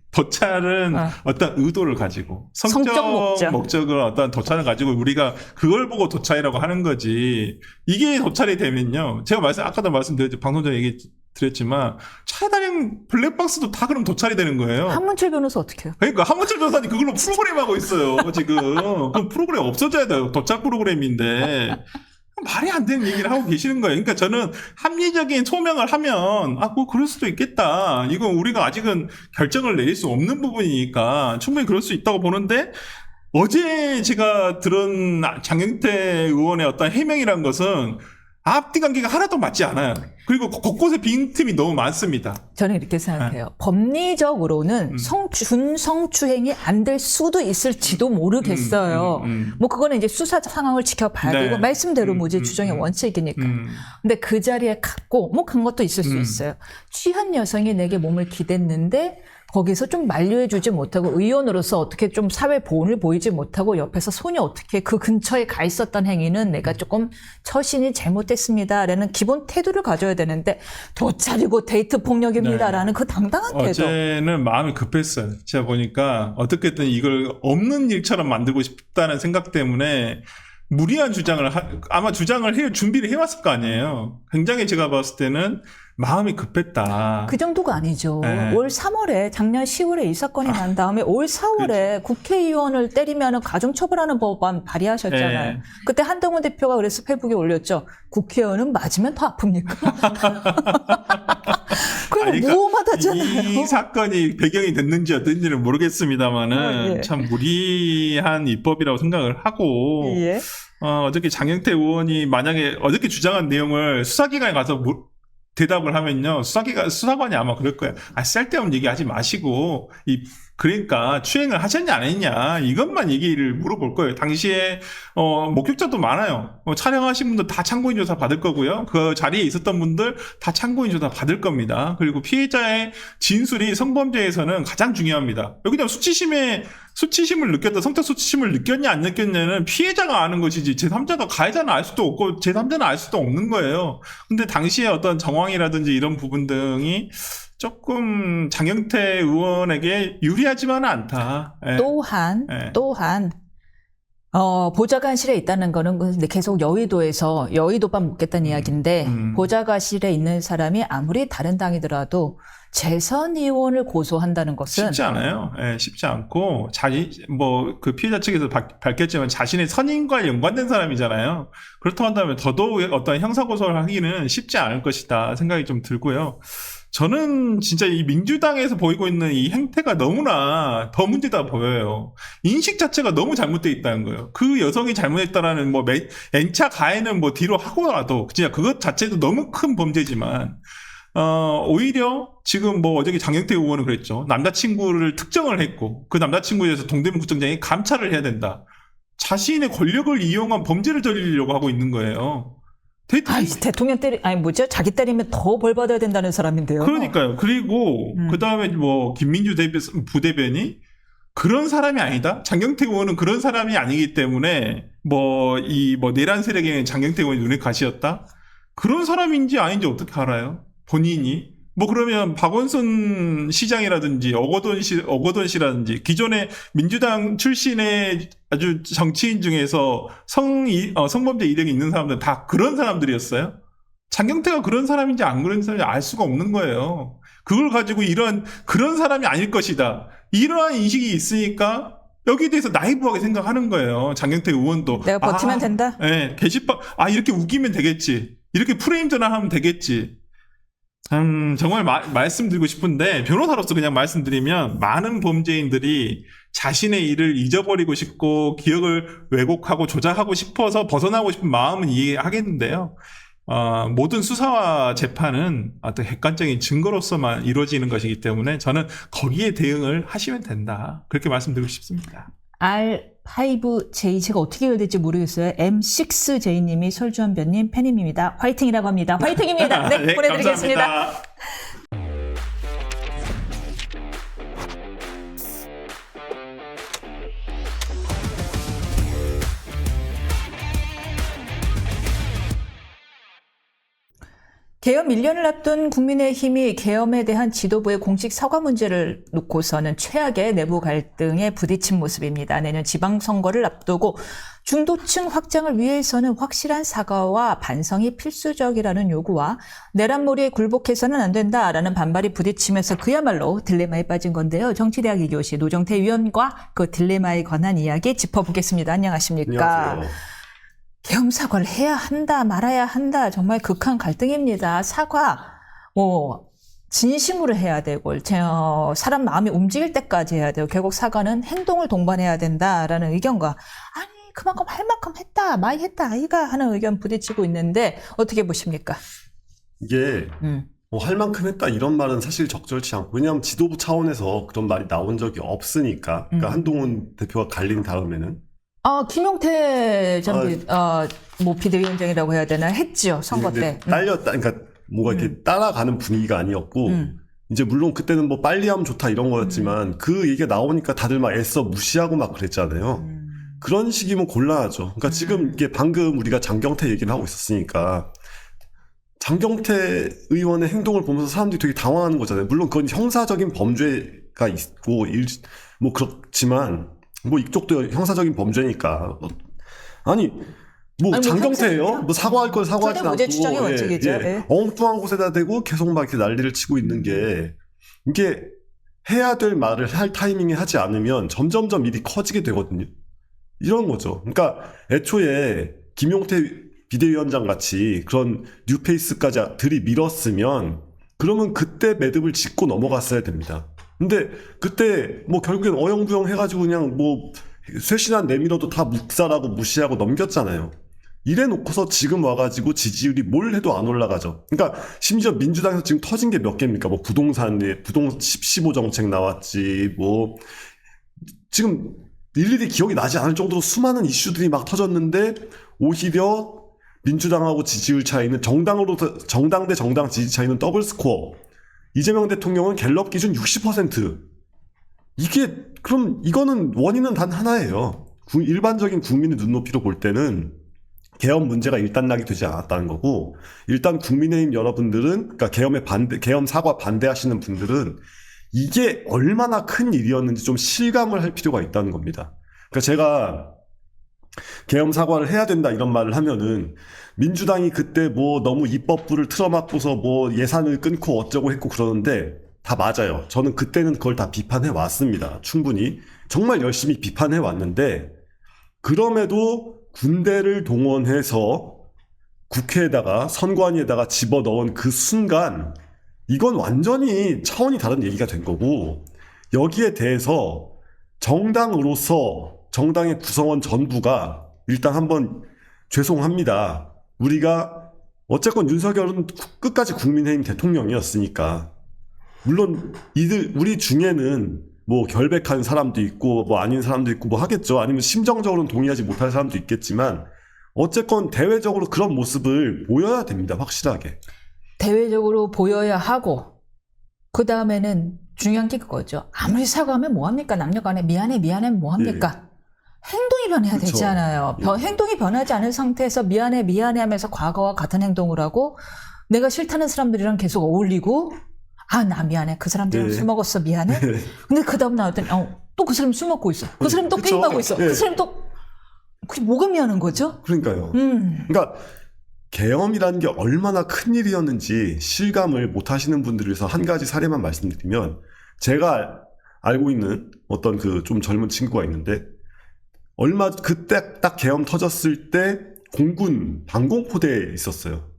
도찰은 어떤 의도를 가지고 성적 목적을 어떤 도찰을 가지고 우리가 그걸 보고 도찰이라고 하는 거지. 이게 도찰이 되면요. 제가 아까도 말씀드렸죠. 방송 전에 얘기 드렸지만 차단형 블랙박스도 다 그럼 도찰이 되는 거예요. 한문철 변호사 어떻게 해요? 그러니까 한문철 변호사님 그걸로 프로그램 하고 있어요. 지금 그 프로그램 없어져야 돼요. 도찰 프로그램인데 말이 안 되는 얘기를 하고 계시는 거예요. 그러니까 저는 합리적인 소명을 하면 뭐 그럴 수도 있겠다. 이건 우리가 아직은 결정을 내릴 수 없는 부분이니까 충분히 그럴 수 있다고 보는데 어제 제가 들은 장경태 의원의 어떤 해명이란 것은 앞뒤 관계가 하나도 맞지 않아요. 그리고 곳곳에 빈틈이 너무 많습니다. 저는 이렇게 생각해요. 법리적으로는 준성추행이 안 될 수도 있을지도 모르겠어요. 뭐 그거는 이제 수사 상황을 지켜봐야 되고 말씀대로 무죄 추정의 원칙이니까. 근데 그 자리에 갔고 뭐 그런 것도 있을 수 있어요. 취한 여성이 내게 몸을 기댔는데 거기서 좀 만류해주지 못하고 의원으로서 어떻게 좀 사회 보온을 보이지 못하고 옆에서 손이 어떻게 그 근처에 가 있었던 행위는 내가 조금 처신이 잘못됐습니다라는 기본 태도를 가져야 되는데 도찰이고 데이트 폭력입니다라는 그 당당한 태도. 어제는 마음이 급했어요. 제가 보니까 어떻게든 이걸 없는 일처럼 만들고 싶다는 생각 때문에 무리한 아마 주장을 준비를 해왔을 거 아니에요. 굉장히 제가 봤을 때는 마음이 급했다. 그 정도가 아니죠. 네. 올 3월에 작년 10월에 이 사건이 난 다음에 올 4월에 국회의원을 때리면 가중처벌하는 법안 발의하셨잖아요. 네. 그때 한동훈 대표가 그래서 페이북에 올렸죠. 국회의원은 맞으면 더 아픕니까? 그럼 그러니까 무엄하다잖아요. 이 사건이 배경이 됐는지 어떤지는 모르겠습니다만은 예. 참 무리한 입법이라고 생각을 하고 예. 어저께 장경태 의원이 만약에 어저께 주장한 내용을 수사기관에 가서 대답을 하면요. 수사관이 아마 그럴 거예요. 쓸데없는 얘기하지 마시고, 그러니까 추행을 하셨냐 안 했냐 이것만 얘기를 물어볼 거예요. 당시에 목격자도 많아요. 촬영하신 분들 다 참고인 조사 받을 거고요. 그 자리에 있었던 분들 다 참고인 조사 받을 겁니다. 그리고 피해자의 진술이 성범죄에서는 가장 중요합니다. 여기 그냥 수치심을 느꼈다, 성적 수치심을 느꼈냐 안 느꼈냐는 피해자가 아는 것이지 제3자가 가해자는 알 수도 없고 제3자는 알 수도 없는 거예요. 근데 당시에 어떤 정황이라든지 이런 부분 등이 조금 장경태 의원에게 유리하지만은 않다. 예. 또한 보좌관실에 있다는 거는 근데 계속 여의도만 묻겠다는 이야기인데 보좌관실에 있는 사람이 아무리 다른 당이더라도 재선 의원을 고소한다는 것은 쉽지 않아요. 예, 쉽지 않고 그 피해자 측에서 밝혔지만 자신의 선임과 연관된 사람이잖아요. 그렇다고 한다면 더더욱 어떤 형사 고소를 하기는 쉽지 않을 것이다 생각이 좀 들고요. 저는 진짜 이 민주당에서 보이고 있는 이 행태가 너무나 더 문제다 보여요. 인식 자체가 너무 잘못되어 있다는 거예요. 그 여성이 잘못했다라는 N차 가해는 뒤로 하고라도 진짜 그것 자체도 너무 큰 범죄지만 오히려 지금 어저께 장경태 의원은 그랬죠. 남자친구를 특정을 했고 그 남자친구에 대해서 동대문 구청장이 감찰을 해야 된다. 자신의 권력을 이용한 범죄를 저지르려고 하고 있는 거예요. 대통령 자기 때리면 더 벌 받아야 된다는 사람인데요. 그러니까요. 그리고 그 다음에 김민주 부대변이 그런 사람이 아니다. 장경태 의원은 그런 사람이 아니기 때문에 내란 세력에는 장경태 의원이 눈에 가시였다. 그런 사람인지 아닌지 어떻게 알아요? 본인이 그러면 박원순 시장이라든지 어거돈 씨라든지 기존의 민주당 출신의 아주 정치인 중에서 성범죄 이력이 있는 사람들 다 그런 사람들이었어요? 장경태가 그런 사람인지 안 그런 사람인지 알 수가 없는 거예요. 그걸 가지고 그런 사람이 아닐 것이다. 이러한 인식이 있으니까 여기에 대해서 나이브하게 생각하는 거예요. 장경태 의원도. 내가 버티면 된다? 네, 게시판, 이렇게 웃기면 되겠지. 이렇게 프레임 전환하면 되겠지. 정말 말씀드리고 싶은데 변호사로서 그냥 말씀드리면 많은 범죄인들이 자신의 일을 잊어버리고 싶고 기억을 왜곡하고 조작하고 싶어서 벗어나고 싶은 마음은 이해하겠는데요. 모든 수사와 재판은 어떤 객관적인 증거로서만 이루어지는 것이기 때문에 저는 거기에 대응을 하시면 된다. 그렇게 말씀드리고 싶습니다. R5J 제가 어떻게 해야 될지 모르겠어요. M6J님이 설주한변님 팬님입니다. 화이팅이라고 합니다. 화이팅입니다. 네, 네, 보내드리겠습니다. 감사합니다. 계엄 1년을 앞둔 국민의힘이 계엄에 대한 지도부의 공식 사과 문제를 놓고서는 최악의 내부 갈등에 부딪힌 모습입니다. 내년 지방선거를 앞두고 중도층 확장을 위해서는 확실한 사과와 반성이 필수적이라는 요구와 내란몰이에 굴복해서는 안 된다라는 반발이 부딪히면서 그야말로 딜레마에 빠진 건데요. 정치대학 2교시 노정태 위원과 그 딜레마에 관한 이야기 짚어보겠습니다. 안녕하십니까? 안녕하세요. 계엄 사과를 해야 한다, 말아야 한다. 정말 극한 갈등입니다. 사과, 진심으로 해야 되고, 사람 마음이 움직일 때까지 해야 돼요. 결국 사과는 행동을 동반해야 된다라는 의견과, 아니, 그만큼 할 만큼 했다, 많이 했다, 아이가 하는 의견 부딪히고 있는데, 어떻게 보십니까? 이게 할 만큼 했다 이런 말은 사실 적절치 않고, 왜냐하면 지도부 차원에서 그런 말이 나온 적이 없으니까. 그러니까 한동훈 대표가 갈린 다음에는 김용태 비대위원장이라고 해야 되나 했죠, 선거 때. 딸렸다. 그러니까 뭐가 이렇게 따라가는 분위기가 아니었고, 이제 물론 그때는 뭐 빨리 하면 좋다 이런 거였지만 그 얘기가 나오니까 다들 막 애써 무시하고 막 그랬잖아요. 그런 식이면 곤란하죠. 그러니까 지금 이게 방금 우리가 장경태 얘기를 하고 있었으니까 장경태 의원의 행동을 보면서 사람들이 되게 당황하는 거잖아요. 물론 그건 형사적인 범죄가 있고 뭐 그렇지만 뭐 이쪽도 형사적인 범죄니까. 아니 장경태예요? 뭐 사과할 걸 사과하지 않고 추정의 원칙이죠. 예. 엉뚱한 곳에다 대고 계속 막 이렇게 난리를 치고 있는 게, 이게 해야 될 말을 할 타이밍에 하지 않으면 점점점 일이 커지게 되거든요. 이런 거죠. 그러니까 애초에 김용태 비대위원장 같이 그런 뉴페이스까지 들이밀었으면 그러면 그때 매듭을 짚고 넘어갔어야 됩니다. 근데 그때 뭐 결국엔 어영부영 해가지고 그냥 뭐 쇄신안 내밀어도 다 묵살하고 무시하고 넘겼잖아요. 이래 놓고서 지금 와가지고 지지율이 뭘 해도 안 올라가죠. 그러니까 심지어 민주당에서 지금 터진 게 몇 개입니까? 뭐 부동산 15 정책 나왔지, 뭐 지금 일일이 기억이 나지 않을 정도로 수많은 이슈들이 막 터졌는데 오히려 민주당하고 지지율 차이는 정당 대 정당 지지 차이는 더블 스코어. 이재명 대통령은 갤럽 기준 60%. 이게 그럼 이거는 원인은 단 하나예요. 일반적인 국민의 눈높이로 볼 때는 계엄 문제가 일단락이 되지 않았다는 거고, 일단 국민의힘 여러분들은, 그러니까 계엄 사과 반대하시는 분들은 이게 얼마나 큰 일이었는지 좀 실감을 할 필요가 있다는 겁니다. 그러니까 제가 계엄 사과를 해야 된다 이런 말을 하면은 민주당이 그때 뭐 너무 입법부를 틀어막고서 뭐 예산을 끊고 어쩌고 했고 그러는데 다 맞아요. 저는 그때는 그걸 다 비판해 왔습니다. 충분히. 정말 열심히 비판해 왔는데, 그럼에도 군대를 동원해서 국회에다가 선관위에다가 집어넣은 그 순간 이건 완전히 차원이 다른 얘기가 된 거고, 여기에 대해서 정당으로서 정당의 구성원 전부가 일단 한번 죄송합니다. 우리가 어쨌건 윤석열은 끝까지 국민의힘 대통령이었으니까, 물론 우리 중에는 뭐 결백한 사람도 있고 뭐 아닌 사람도 있고 뭐 하겠죠. 아니면 심정적으로는 동의하지 못할 사람도 있겠지만 어쨌건 대외적으로 그런 모습을 보여야 됩니다. 확실하게. 대외적으로 보여야 하고, 그 다음에는 중요한 게 그거죠. 아무리 사과하면 뭐합니까? 남녀간에 미안해 뭐합니까? 행동이 변해야 그쵸. 되잖아요. 행동이 변하지 않은 상태에서 미안해 하면서 과거와 같은 행동을 하고, 내가 싫다는 사람들이랑 계속 어울리고, 나 미안해. 그 사람들이랑 술 먹었어. 미안해. 근데 그 다음 나왔더니 또 그 사람 술 먹고 있어. 그 사람 또 그쵸. 게임하고 있어. 그 사람 또 그게 뭐가 미안한 거죠? 그러니까요. 그러니까 계엄이라는 게 얼마나 큰 일이었는지 실감을 못 하시는 분들을 위해서 한 가지 사례만 말씀드리면, 제가 알고 있는 어떤 그 좀 젊은 친구가 있는데, 그때 딱 계엄 터졌을 때 공군 방공포대에 있었어요.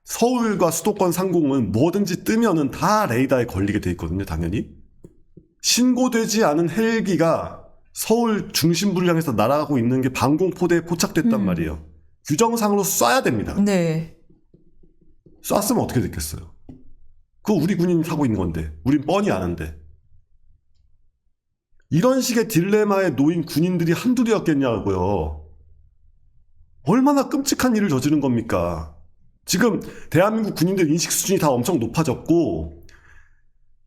서울과 수도권 상공은 뭐든지 뜨면은 다 레이더에 걸리게 돼 있거든요, 당연히. 신고되지 않은 헬기가 서울 중심부를 향해서 날아가고 있는 게 방공포대에 포착됐단 말이에요. 규정상으로 쏴야 됩니다. 네. 쐈으면 어떻게 됐겠어요? 그거 우리 군인이 하고 있는 건데, 우린 뻔히 아는데. 이런 식의 딜레마에 놓인 군인들이 한둘이었겠냐고요. 얼마나 끔찍한 일을 저지른 겁니까? 지금 대한민국 군인들 인식 수준이 다 엄청 높아졌고,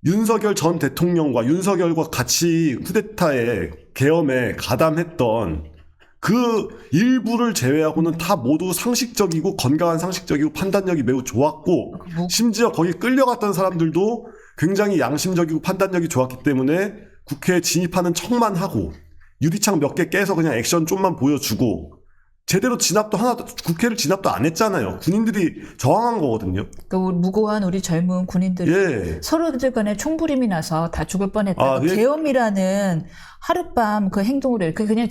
윤석열 전 대통령과 윤석열과 같이 쿠데타에 계엄에 가담했던 그 일부를 제외하고는 다 모두 상식적이고 건강한 상식적이고 판단력이 매우 좋았고, 심지어 거기 끌려갔던 사람들도 굉장히 양심적이고 판단력이 좋았기 때문에 국회에 진입하는 척만 하고 유리창 몇 개 깨서 그냥 액션 좀만 보여주고 제대로 진압도 하나도 국회를 진압도 안 했잖아요. 군인들이 저항한 거거든요. 그 무고한 우리 젊은 군인들이 예. 서로들 간에 총불임이 나서 다 죽을 뻔했다. 아, 예. 계엄이라는 하룻밤 그 행동으로 이렇게 그냥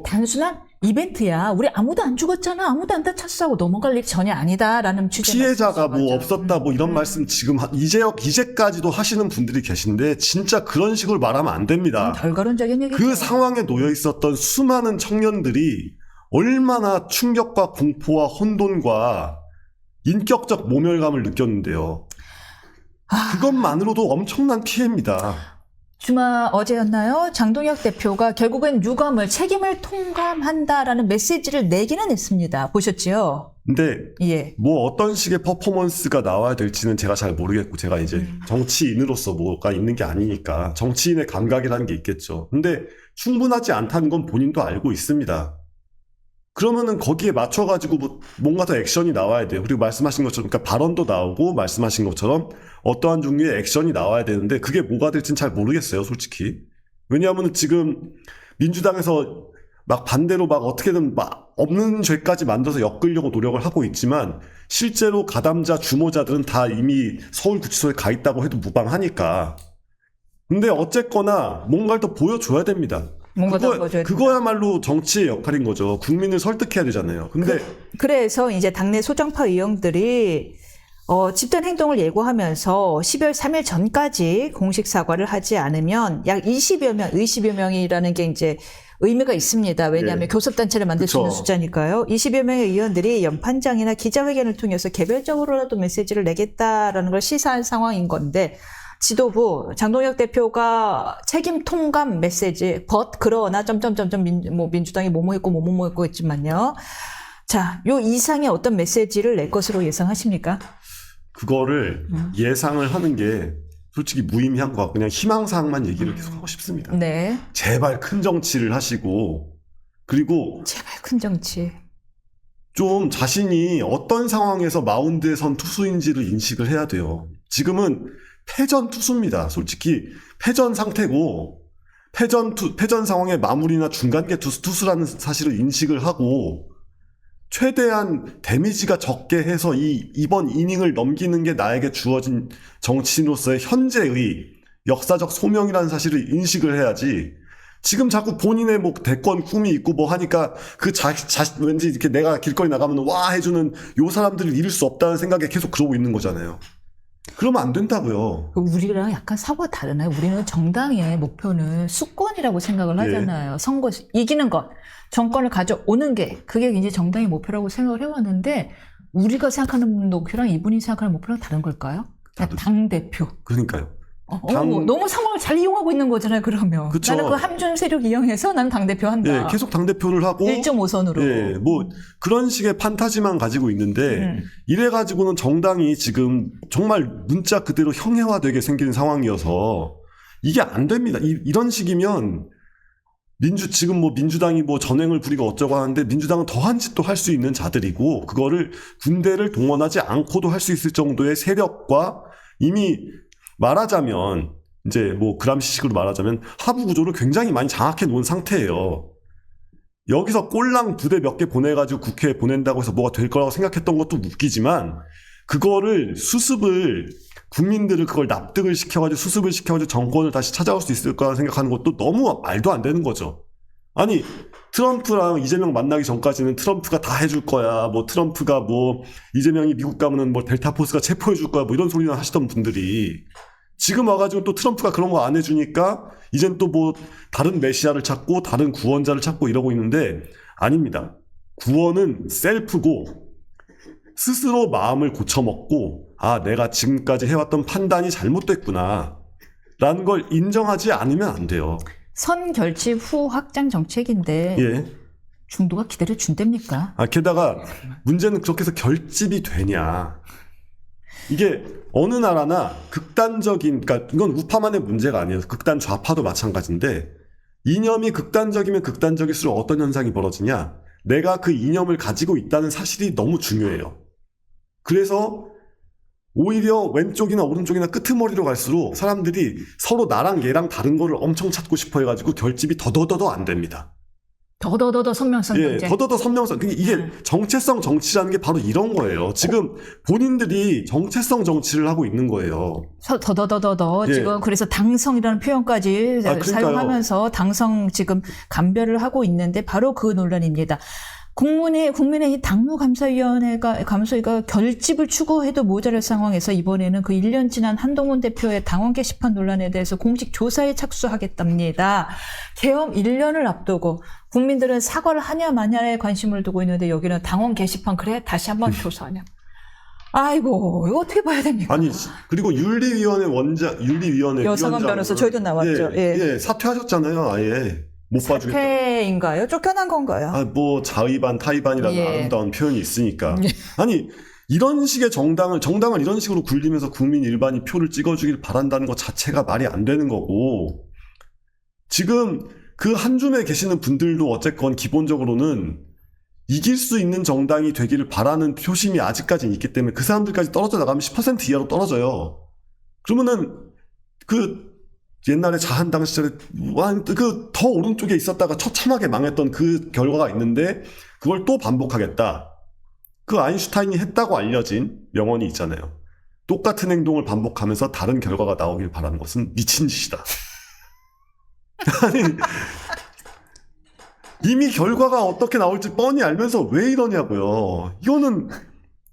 단순한 이벤트야. 우리 아무도 안 죽었잖아. 아무도 안 다쳤어 하고 넘어갈 일이 전혀 아니다라는 취재. 피해자가 뭐 없었다 뭐 이런 말씀 지금 이제까지도 하시는 분들이 계신데 진짜 그런 식으로 말하면 안 됩니다. 결과론적인 얘기죠. 그 상황에 놓여 있었던 수많은 청년들이 얼마나 충격과 공포와 혼돈과 인격적 모멸감을 느꼈는데요. 그것만으로도 엄청난 피해입니다. 어제였나요? 장동혁 대표가 결국엔 유감을 책임을 통감한다라는 메시지를 내기는 했습니다. 보셨지요? 근데 예. 뭐 어떤 식의 퍼포먼스가 나와야 될지는 제가 잘 모르겠고 제가 이제 정치인으로서 뭐가 있는 게 아니니까 정치인의 감각이라는 게 있겠죠. 근데 충분하지 않다는 건 본인도 알고 있습니다. 그러면은 거기에 맞춰가지고 뭔가 더 액션이 나와야 돼요. 그리고 말씀하신 것처럼, 그러니까 발언도 나오고 말씀하신 것처럼 어떠한 종류의 액션이 나와야 되는데 그게 뭐가 될지는 잘 모르겠어요, 솔직히. 왜냐하면 지금 민주당에서 막 반대로 막 어떻게든 막 없는 죄까지 만들어서 엮으려고 노력을 하고 있지만 실제로 가담자, 주모자들은 다 이미 서울구치소에 가 있다고 해도 무방하니까. 근데 어쨌거나 뭔가를 더 보여줘야 됩니다. 그거야말로 정치의 역할인 거죠. 국민을 설득해야 되잖아요. 근데 그래서 이제 당내 소정파 의원들이 집단 행동을 예고하면서 12월 3일 전까지 공식 사과를 하지 않으면 약 20여 명이라는 게 이제 의미가 있습니다. 왜냐하면 예. 교섭단체를 만들 수 있는 숫자니까요. 20여 명의 의원들이 연판장이나 기자회견을 통해서 개별적으로라도 메시지를 내겠다라는 걸 시사한 상황인 건데 지도부 장동혁 대표가 책임 통감 메시지 그러나 민주당이 뭐뭐 했고 했지만요. 자, 요 이상의 어떤 메시지를 낼 것으로 예상하십니까? 그거를 예상을 하는 게 솔직히 무의미한 것 같고 그냥 희망사항만 얘기를 계속 하고 싶습니다. 네. 제발 큰 정치를 하시고 그리고 제발 큰 정치. 좀 자신이 어떤 상황에서 마운드에 선 투수인지를 인식을 해야 돼요. 지금은 패전 투수입니다. 솔직히 패전 상태고 패전 상황의 마무리나 중간계 투수라는 사실을 인식을 하고 최대한 데미지가 적게 해서 이번 이닝을 넘기는 게 나에게 주어진 정치인으로서의 현재의 역사적 소명이라는 사실을 인식을 해야지. 지금 자꾸 본인의 뭐 대권 꿈이 있고 뭐 하니까 왠지 이렇게 내가 길거리 나가면 와 해주는 요 사람들을 잃을 수 없다는 생각에 계속 그러고 있는 거잖아요. 그러면 안 된다고요. 우리랑 약간 사고가 다르나요? 우리는 정당의 목표는 수권이라고 생각을 하잖아요. 선거 이기는 것, 정권을 가져오는 게 그게 이제 정당의 목표라고 생각을 해왔는데 우리가 생각하는 목표랑 이분이 생각하는 목표랑 다른 걸까요? 당 대표. 그러니까요. 너무 상황을 잘 이용하고 있는 거잖아요. 그러면 그쵸. 나는 그 함준 세력 이용해서 나는 당 대표 한다. 예, 계속 당 대표를 하고 1.5선으로. 예, 뭐 그런 식의 판타지만 가지고 있는데 이래 가지고는 정당이 지금 정말 문자 그대로 형해화되게 생긴 상황이어서 이게 안 됩니다. 이런 식이면 지금 뭐 민주당이 뭐 전횡을 부리고 어쩌고 하는데 민주당은 더한 짓도 할 수 있는 자들이고 그거를 군대를 동원하지 않고도 할 수 있을 정도의 세력과 이미 말하자면 이제 뭐 그람시식으로 말하자면 하부 구조를 굉장히 많이 장악해 놓은 상태예요. 여기서 꼴랑 부대 몇 개 보내가지고 국회에 보낸다고 해서 뭐가 될 거라고 생각했던 것도 웃기지만 그거를 국민들을 그걸 납득을 시켜가지고 수습을 시켜가지고 정권을 다시 찾아올 수 있을 거라 생각하는 것도 너무 말도 안 되는 거죠. 아니 트럼프랑 이재명 만나기 전까지는 트럼프가 다 해줄 거야. 뭐 트럼프가 뭐 이재명이 미국 가면은 뭐 델타포스가 체포해 줄 거야. 뭐 이런 소리나 하시던 분들이 지금 와가지고 또 트럼프가 그런 거 안 해주니까 이젠 또 뭐 다른 메시아를 찾고 다른 구원자를 찾고 이러고 있는데 아닙니다. 구원은 셀프고 스스로 마음을 고쳐먹고 아 내가 지금까지 해왔던 판단이 잘못됐구나 라는 걸 인정하지 않으면 안 돼요. 선결집 후 확장 정책인데 예. 중도가 기다려 준답니까? 게다가 문제는 그렇게 해서 결집이 되냐. 이게 어느 나라나 극단적인, 그러니까 이건 우파만의 문제가 아니에요. 극단 좌파도 마찬가지인데 이념이 극단적이면 극단적일수록 어떤 현상이 벌어지냐. 내가 그 이념을 가지고 있다는 사실이 너무 중요해요. 그래서 오히려 왼쪽이나 오른쪽이나 끄트머리로 갈수록 사람들이 서로 나랑 얘랑 다른 거를 엄청 찾고 싶어 해가지고 결집이 더더더더 안 됩니다. 더더더더 선명성 예, 경쟁. 더더더 선명성. 이게 정체성 정치라는 게 바로 이런 거예요. 지금 본인들이 정체성 정치를 하고 있는 거예요. 더더더더더 예. 지금 그래서 당성이라는 표현까지 그러니까요. 사용하면서 당성 지금 감별을 하고 있는데 바로 그 논란입니다. 국민의힘 당무감사위원회가 결집을 추구해도 모자랄 상황에서 이번에는 그 1년 지난 한동훈 대표의 당원 게시판 논란에 대해서 공식 조사에 착수하겠답니다. 개엄 1년을 앞두고 국민들은 사과를 하냐 마냐에 관심을 두고 있는데 여기는 당원 게시판 그래 다시 한번 조사하냐. 아이고 이거 어떻게 봐야 됩니까? 아니 그리고 윤리위원회 여성한 위원장 변호사 저희도 나왔죠. 예, 사퇴하셨잖아요. 아예 못 봐주겠다. 사퇴인가요? 쫓겨난 건가요? 뭐 자의반 타의반이라는 예. 아름다운 표현이 있으니까. 예. 아니 이런 식의 정당을 이런 식으로 굴리면서 국민 일반이 표를 찍어주길 바란다는 것 자체가 말이 안 되는 거고 지금 그 한 줌에 계시는 분들도 어쨌건 기본적으로는 이길 수 있는 정당이 되기를 바라는 표심이 아직까지는 있기 때문에 그 사람들까지 떨어져 나가면 10% 이하로 떨어져요. 그러면은 그 옛날에 자한당 시절에 그 더 오른쪽에 있었다가 처참하게 망했던 그 결과가 있는데 그걸 또 반복하겠다. 그 아인슈타인이 했다고 알려진 명언이 있잖아요. 똑같은 행동을 반복하면서 다른 결과가 나오길 바라는 것은 미친 짓이다. 아니 이미 결과가 어떻게 나올지 뻔히 알면서 왜 이러냐고요. 이건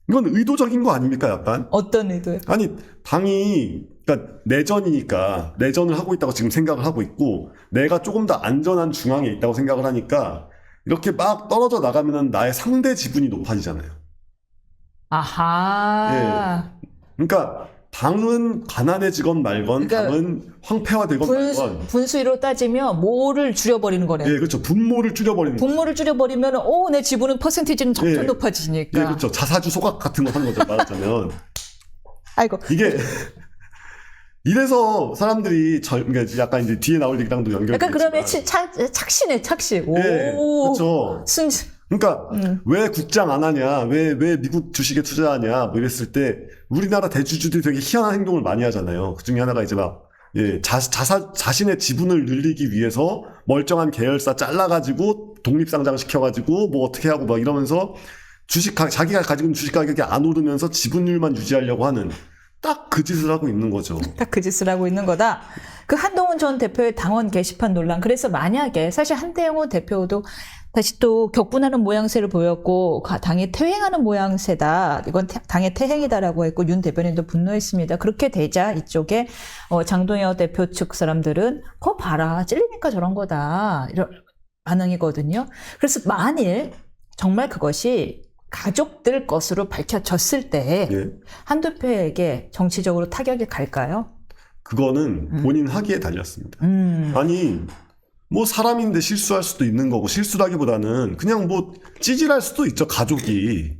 의도적인 거 아닙니까 약간? 어떤 의도요? 아니 당이 그러니까 내전이니까 내전을 하고 있다고 지금 생각을 하고 있고 내가 조금 더 안전한 중앙에 있다고 생각을 하니까 이렇게 막 떨어져 나가면은 나의 상대 지분이 높아지잖아요. 아하. 그러니까 당은 가난해지건 말건 그러니까 당은 황폐화되건 말건 분수위로 따지면 뭐를 줄여버리는 거네요. 예, 그렇죠. 분모를 줄여버리는 거죠. 분모를 줄여버리면 내 지분은 퍼센티지는 점점 예. 높아지니까. 예, 그렇죠. 자사주 소각 같은 거 하는 거죠. 말하자면 아이고. 이게 이래서 사람들이 그러니까 약간 이제 뒤에 나올 얘기랑도 연결이 약간 그러면 되지만 착시네 착시. 오. 예, 그렇죠. 그러니까 왜 국장 안 하냐, 왜 미국 주식에 투자하냐, 뭐 이랬을 때 우리나라 대주주들이 되게 희한한 행동을 많이 하잖아요. 그 중에 하나가 이제 막 자신의 지분을 늘리기 위해서 멀쩡한 계열사 잘라가지고 독립상장 시켜가지고 뭐 어떻게 하고 막 이러면서 자기가 가지고 있는 주식 가격이 안 오르면서 지분율만 유지하려고 하는 딱 그 짓을 하고 있는 거죠. 딱 그 짓을 하고 있는 거다. 그 한동훈 전 대표의 당원 게시판 논란. 그래서 만약에 사실 한동훈 대표도 다시 또 격분하는 모양새를 보였고 당에 퇴행하는 모양새다. 이건 당의 퇴행이다라고 했고 윤 대변인도 분노했습니다. 그렇게 되자 이쪽에 장동혁 대표 측 사람들은 그거 봐라. 찔리니까 저런 거다. 이런 반응이거든요. 그래서 만일 정말 그것이 가족들 것으로 밝혀졌을 때 예. 한 대표에게 정치적으로 타격이 갈까요? 그거는 본인 하기에 달렸습니다. 아니 뭐 사람인데 실수할 수도 있는 거고 실수라기보다는 그냥 뭐 찌질할 수도 있죠. 가족이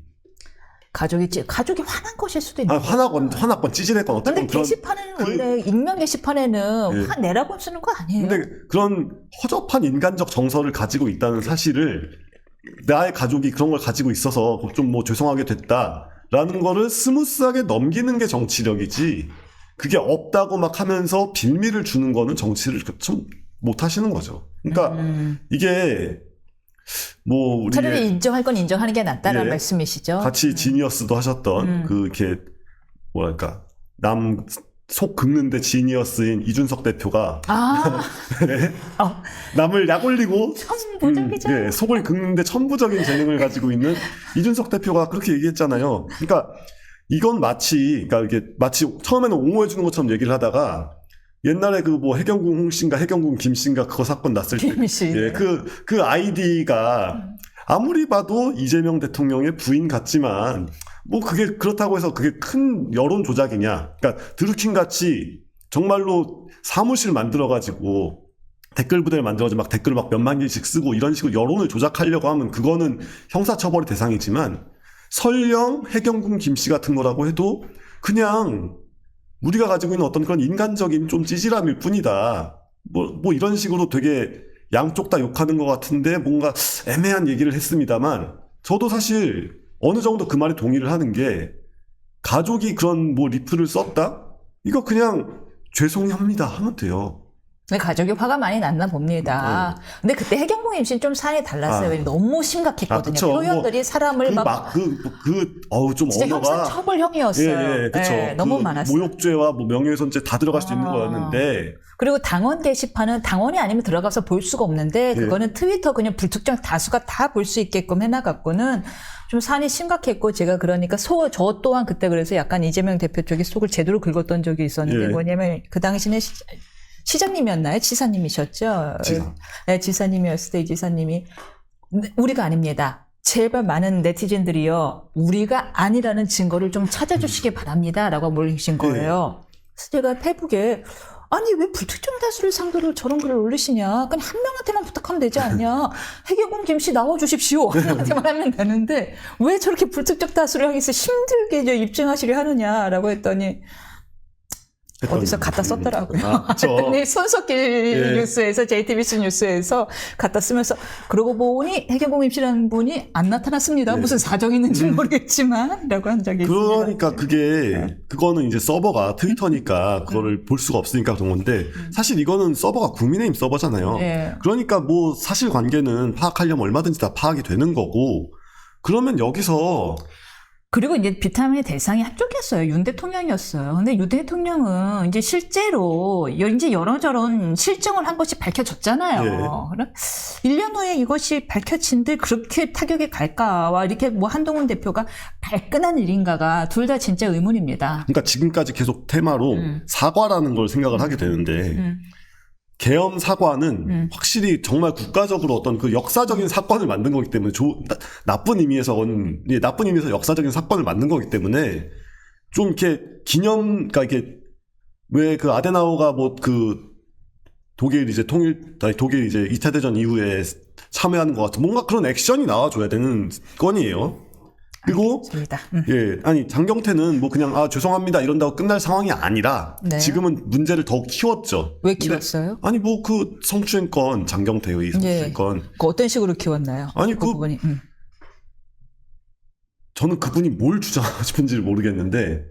화난 것일 수도 있는 화났건 찌질했건 어쨌든 근데 게시판에는 원래 익명 게시판에는 화내라고 쓰는 거 아니에요? 근데 그런 허접한 인간적 정서를 가지고 있다는 사실을 나의 가족이 그런 걸 가지고 있어서 좀 뭐 죄송하게 됐다라는 거를 스무스하게 넘기는 게 정치력이지 그게 없다고 막 하면서 빌미를 주는 거는 정치를 좀 못 하시는 거죠. 그러니까 이게 뭐 우리 차라리 인정할 건 인정하는 게 낫다라는 말씀이시죠. 같이 지니어스도 하셨던 그 이렇게 뭐랄까 남 속 긁는데 지니어스인 이준석 대표가 네. 남을 약 올리고 천부적이죠. 속을 긁는데 천부적인 재능을 가지고 있는 이준석 대표가 그렇게 얘기했잖아요. 그러니까 이건 마치 처음에는 옹호해 주는 것처럼 얘기를 하다가 옛날에 그 뭐 해경궁 홍씨인가 해경궁 김씨인가 그거 사건 났을 때 김씨. 그 아이디가 아무리 봐도 이재명 대통령의 부인 같지만 뭐 그게 그렇다고 해서 그게 큰 여론 조작이냐. 그러니까 드루킹 같이 정말로 사무실 만들어가지고 댓글 부대를 만들어가지고 막 댓글을 막 몇만 개씩 쓰고 이런 식으로 여론을 조작하려고 하면 그거는 형사처벌의 대상이지만 설령 해경군 김씨 같은 거라고 해도 그냥 우리가 가지고 있는 어떤 그런 인간적인 좀 찌질함일 뿐이다. 뭐 이런 식으로 되게 양쪽 다 욕하는 것 같은데 뭔가 애매한 얘기를 했습니다만 저도 사실 어느 정도 그 말에 동의를 하는 게 가족이 그런 뭐 리플을 썼다? 이거 그냥 죄송합니다 하면 돼요. 근데 가족이 화가 많이 났나 봅니다. 근데 그때 해경궁 임신 좀 사안이 달랐어요. 왜냐면 너무 심각했거든요. 그쵸. 표현들이 뭐 사람을 막 좀 진짜 언어가 형사처벌형이었어요. 예, 그쵸. 네, 너무 많았어요. 모욕죄와 뭐 명예훼손죄 다 들어갈 수 있는 거였는데 그리고 당원 게시판은 당원이 아니면 들어가서 볼 수가 없는데 네. 그거는 트위터 그냥 불특정 다수가 다 볼 수 있게끔 해놔갖고는 좀 사안이 심각했고 제가 그러니까 저 또한 그때 그래서 약간 이재명 대표 쪽에 속을 제대로 긁었던 적이 있었는데 예. 뭐냐면 그 당시는 시장님이었나요? 지사님이셨죠? 지사. 네, 지사님이었을 때 이 지사님이 우리가 아닙니다. 제발 많은 네티즌들이요. 우리가 아니라는 증거를 좀 찾아주시기 바랍니다. 라고 물으신 거예요. 그래서 제가 페이북에 아니 왜 불특정 다수를 상대로 저런 글을 올리시냐. 그냥 한 명한테만 부탁하면 되지 않냐. 해경군 김씨 나와주십시오. 한 명한테만 하면 되는데 왜 저렇게 불특정 다수를 향해서 힘들게 입증하시려 하느냐라고 했더니 어디서 갖다 썼더라고요. 그랬더니 손석길 뉴스에서 JTBC 뉴스에서 갖다 쓰면서 그러고 보니 해경공 임씨라는 분이 안 나타났습니다. 무슨 사정이 있는지 모르겠지만 라고 한 적이 있습니다. 그러니까 그거는 이제 서버가 트위터니까 그거를 볼 수가 없으니까 그런 건데 사실 이거는 서버가 국민의힘 서버잖아요. 네. 그러니까 뭐 사실관계는 파악하려면 얼마든지 다 파악이 되는 거고 그러면 여기서 그리고 이제 비타민의 대상이 한쪽이었어요. 윤 대통령이었어요. 근데 윤 대통령은 이제 실제로 이제 이런저런 실정을 한 것이 밝혀졌잖아요. 예. 그럼 1년 후에 이것이 밝혀진데 그렇게 타격이 갈까와 이렇게 뭐 한동훈 대표가 발끈한 일인가가 둘 다 진짜 의문입니다. 그러니까 지금까지 계속 테마로 사과라는 걸 생각을 하게 되는데 계엄 사과는 확실히 정말 국가적으로 어떤 그 역사적인 사건을 만든 거기 때문에 나쁜 의미에서 역사적인 사건을 만든 거기 때문에 좀 이렇게 그러니까 이게 왜 그 아데나우어가 뭐 그 독일 이제 2차 대전 이후에 참여하는 것 같은 뭔가 그런 액션이 나와줘야 되는 건이에요. 그리고 아니 장경태는 뭐 그냥 죄송합니다 이런다고 끝날 상황이 아니라 네. 지금은 문제를 더욱 키웠죠. 왜 키웠어요? 아니 뭐 그 성추행 건 장경태의 성추행 건 그 어떤 식으로 키웠나요? 아니 그 부분이. 저는 그분이 뭘 주장하고 싶은지를 모르겠는데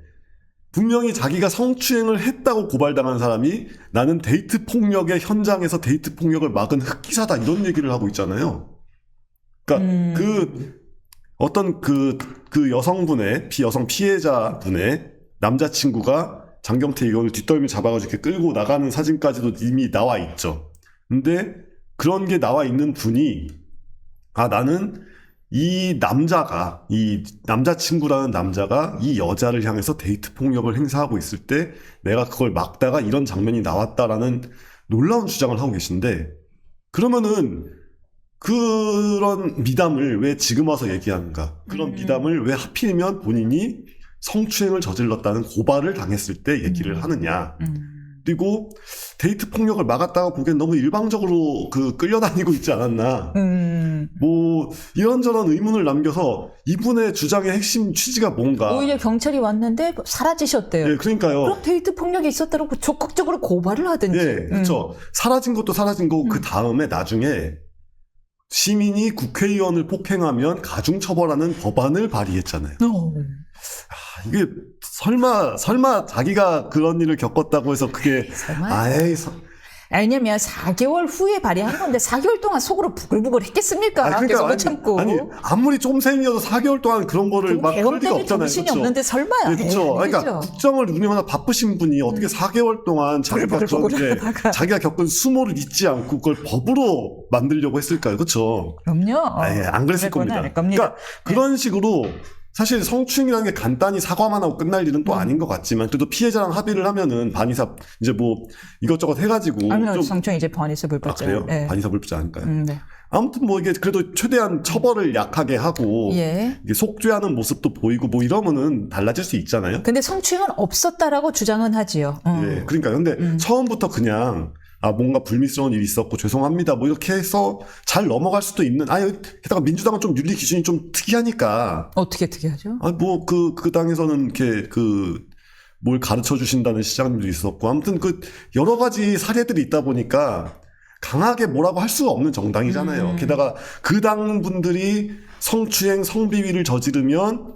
분명히 자기가 성추행을 했다고 고발당한 사람이 나는 데이트 폭력의 현장에서 데이트 폭력을 막은 흑기사다 이런 얘기를 하고 있잖아요. 그러니까 어떤 그 여성분의 여성 피해자분의 남자친구가 장경태 이걸 뒷덜미 잡아가지고 이렇게 끌고 나가는 사진까지도 이미 나와 있죠. 근데 그런 게 나와 있는 분이 나는 이 남자친구라는 남자가 이 여자를 향해서 데이트 폭력을 행사하고 있을 때 내가 그걸 막다가 이런 장면이 나왔다라는 놀라운 주장을 하고 계신데 그러면은 그런 미담을 왜 지금 와서 얘기하는가? 그런 미담을 왜 하필이면 본인이 성추행을 저질렀다는 고발을 당했을 때 얘기를 하느냐? 그리고 데이트 폭력을 막았다고 보기엔 너무 일방적으로 끌려다니고 있지 않았나? 뭐 이런저런 의문을 남겨서 이분의 주장의 핵심 취지가 뭔가? 오히려 경찰이 왔는데 사라지셨대요. 예, 그러니까요. 그럼 데이트 폭력이 있었다고 적극적으로 고발을 하든지. 예, 그렇죠. 사라진 것도 사라진 거고 그 다음에 나중에 시민이 국회의원을 폭행하면 가중처벌하는 법안을 발의했잖아요. 이게 설마 자기가 그런 일을 겪었다고 해서 그게 왜냐면 4개월 후에 발의한 건데 4개월 동안 속으로 부글부글 했겠습니까? 계속 못 참고. 아무리 쫌생이어도 4개월 동안 그런 거를 막 할 리가 없잖아요. 정신이 그쵸? 없는데 설마야. 네, 그렇죠. 그러니까 국정을 운영하나 바쁘신 분이 어떻게 4개월 동안 자기가 겪은 수모를 잊지 않고 그걸 법으로 만들려고 했을까요? 그렇죠? 그럼요. 안 그랬을 겁니다. 그러니까 그런 식으로 사실 성추행이라는 게 간단히 사과만 하고 끝날 일은 또 아닌 것 같지만 그래도 피해자랑 합의를 하면은 반의사 이제 뭐 이것저것 해가지고 아니요, 좀 성추행 이제 반의사 불법자. 그래요? 네. 반의사 불법자 아닐까요? 네. 아무튼 뭐 이게 그래도 최대한 처벌을 약하게 하고 예. 이게 속죄하는 모습도 보이고 뭐 이러면은 달라질 수 있잖아요. 근데 성추행은 없었다라고 주장은 하지요. 예, 그러니까 근데 처음부터 그냥 뭔가 불미스러운 일이 있었고 죄송합니다 뭐 이렇게 해서 잘 넘어갈 수도 있는 게다가 민주당은 좀 윤리 기준이 좀 특이하니까 어떻게 하죠? 뭐 그 당에서는 이렇게 뭘 가르쳐 주신다는 시장님도 있었고 아무튼 여러 가지 사례들이 있다 보니까 강하게 뭐라고 할 수가 없는 정당이잖아요. 게다가 그 당 분들이 성추행 성비위를 저지르면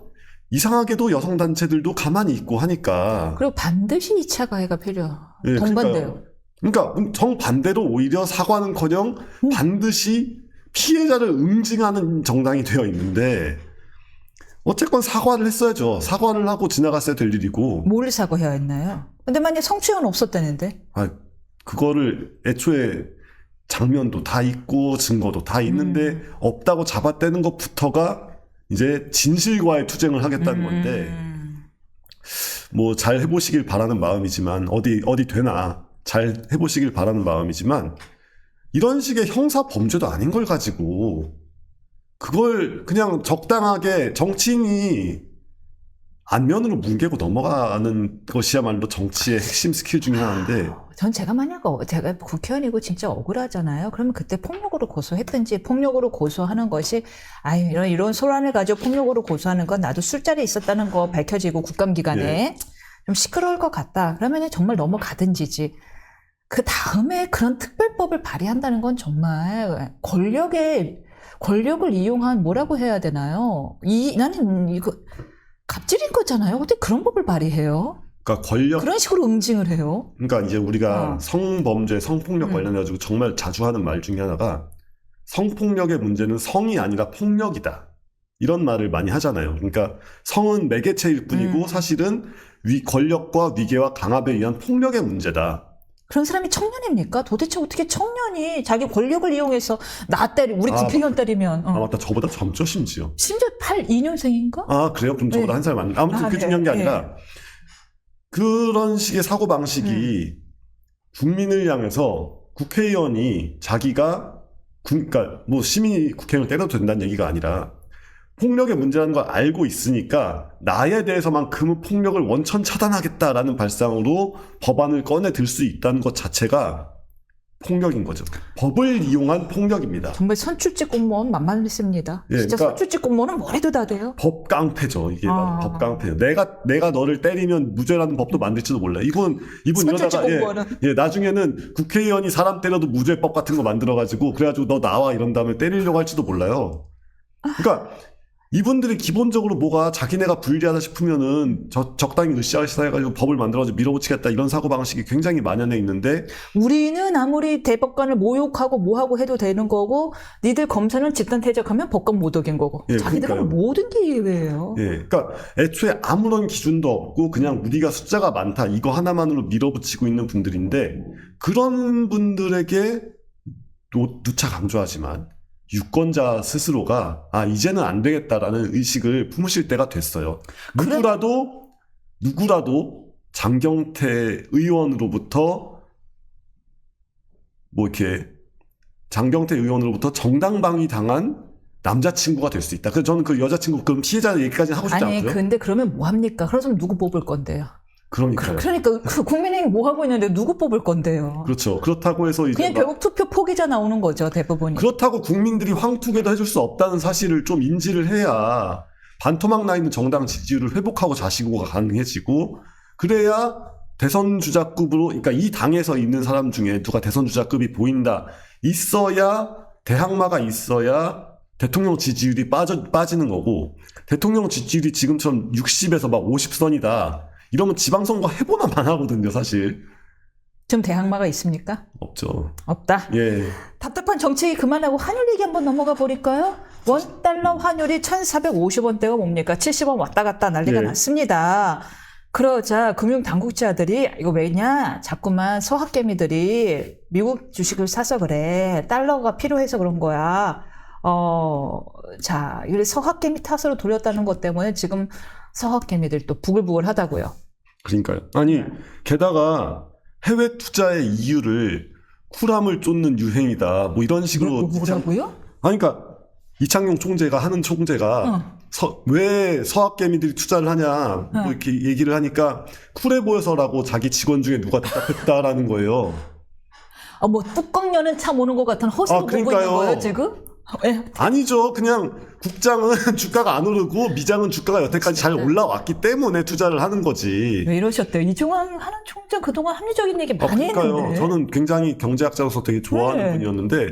이상하게도 여성단체들도 가만히 있고 하니까 그리고 반드시 2차 가해가 필요해요. 예, 동반돼요. 그러니까 정반대로 오히려 사과는커녕 반드시 피해자를 응징하는 정당이 되어 있는데 어쨌건 사과를 했어야죠. 사과를 하고 지나갔어야 될 일이고. 뭘 사과해야 했나요? 근데 만약에 성추행은 없었다는데? 그거를 애초에 장면도 다 있고 증거도 다 있는데 없다고 잡아떼는 것부터가 이제 진실과의 투쟁을 하겠다는 건데 뭐 잘 해보시길 바라는 마음이지만 어디 되나 잘 해보시길 바라는 마음이지만 이런 식의 형사 범죄도 아닌 걸 가지고 그걸 그냥 적당하게 정치인이 안면으로 뭉개고 넘어가는 것이야말로 정치의 핵심 스킬 중에 하나인데 전 제가 제가 국회의원이고 진짜 억울하잖아요. 그러면 그때 폭력으로 고소했든지 폭력으로 고소하는 것이 이런 소란을 가지고 폭력으로 고소하는 건 나도 술자리에 있었다는 거 밝혀지고 국감기간에 좀 시끄러울 것 같다. 그러면 정말 넘어가든지지. 그 다음에 그런 특별법을 발의한다는 건 정말 권력을 이용한 뭐라고 해야 되나요? 나는 이거 갑질인 거잖아요. 어떻게 그런 법을 발의해요? 그러니까 그런 식으로 응징을 해요? 그러니까 이제 우리가 성범죄, 성폭력 관련해가지고 정말 자주 하는 말 중에 하나가 성폭력의 문제는 성이 아니라 폭력이다. 이런 말을 많이 하잖아요. 그러니까 성은 매개체일 뿐이고 사실은 권력과 위계와 강압에 의한 폭력의 문제다. 그런 사람이 청년입니까? 도대체 어떻게 청년이 자기 권력을 이용해서 우리 국회의원 때리면. 맞다. 저보다 젊죠, 심지어. 심지어 82년생인가? 그래요? 그럼 저보다 한 살 많네. 아무튼 그 중요한 게 아니라 그런 식의 사고방식이 국민을 향해서 국회의원이 자기가 그러니까 뭐 시민이 국회의원을 때려도 된다는 얘기가 아니라 폭력의 문제라는 걸 알고 있으니까 나에 대해서만큼은 폭력을 원천 차단하겠다라는 발상으로 법안을 꺼내 들 수 있다는 것 자체가 폭력인 거죠. 법을 이용한 폭력입니다. 정말 선출직 공무원 만만했습니다. 예, 진짜 그러니까 선출직 공무원은 뭘 해도 다 돼요. 법 깡패죠. 이게 법 깡패예요. 내가 너를 때리면 무죄라는 법도 만들지도 몰라. 이분 이러다가 나중에는 국회의원이 사람 때려도 무죄법 같은 거 만들어가지고 그래가지고 너 나와 이런 다음에 때리려고 할지도 몰라요. 그러니까 이분들이 기본적으로 뭐가 자기네가 불리하다 싶으면은 적당히 으쌰으쌰 해가지고 법을 만들어가지고 밀어붙이겠다 이런 사고방식이 굉장히 만연해 있는데 우리는 아무리 대법관을 모욕하고 뭐하고 해도 되는 거고 니들 검사는 집단 퇴적하면 법관 못 어긴 거고 자기들은 모든 게 예외예요. 그러니까 애초에 아무런 기준도 없고 그냥 우리가 숫자가 많다 이거 하나만으로 밀어붙이고 있는 분들인데 그런 분들에게 누차 강조하지만 유권자 스스로가 이제는 안 되겠다라는 의식을 품으실 때가 됐어요. 누구라도 장경태 의원으로부터 장경태 의원으로부터 정당방위 당한 남자친구가 될 수 있다. 그래서 저는 그 여자친구 그럼 피해자 얘기까지는 하고 싶지 않고요. 근데 그러면 뭐 합니까? 그러면 누구 뽑을 건데요? 그러니까 국민의힘 뭐 하고 있는데 누구 뽑을 건데요? 그렇죠. 그렇다고 해서 이제 그냥 결국 투표 포기자 나오는 거죠, 대부분이. 그렇다고 국민들이 황투게도 해줄 수 없다는 사실을 좀 인지를 해야 반토막 나 있는 정당 지지율을 회복하고 자시고가 가능해지고 그래야 대선 주자급으로 그러니까 이 당에서 있는 사람 중에 누가 대선 주자급이 보인다 있어야 대항마가 있어야 대통령 지지율이 빠지는 거고 대통령 지지율이 지금처럼 60에서 막 50선이다. 이러면 지방선거 해보나 마나거든요, 사실. 좀 대항마가 있습니까? 없죠. 없다? 예. 답답한 정치 그만하고 환율 얘기 한번 넘어가 버릴까요? 원달러 환율이 1,450원대가 뭡니까? 70원 왔다 갔다 난리가 났습니다. 그러자 금융당국자들이 이거 왜냐? 자꾸만 서학개미들이 미국 주식을 사서 그래. 달러가 필요해서 그런 거야. 자, 이게 서학개미 탓으로 돌렸다는 것 때문에 지금 서학개미들 또 부글부글하다고요. 그러니까요. 아니, 게다가 해외 투자의 이유를 쿨함을 쫓는 유행이다. 뭐 이런 식으로. 뭐라고요? 아니, 그러니까 이창용 총재가 하는 총재가 왜 서학개미들이 투자를 하냐 뭐 이렇게 얘기를 하니까 쿨해 보여서라고 자기 직원 중에 누가 대답했다라는 거예요. 뭐 뚜껑 여는 차 모는 것 같은 허세로 보고 있는 그러니까요. 거예요 지금? 예. 아니죠. 그냥 국장은 주가가 안 오르고 미장은 주가가 여태까지 잘 올라왔기 때문에 투자를 하는 거지. 왜 이러셨대요? 이종환 하는 총장 그동안 합리적인 얘기 많이 그러니까요. 했는데. 저는 굉장히 경제학자로서 되게 좋아하는 네. 분이었는데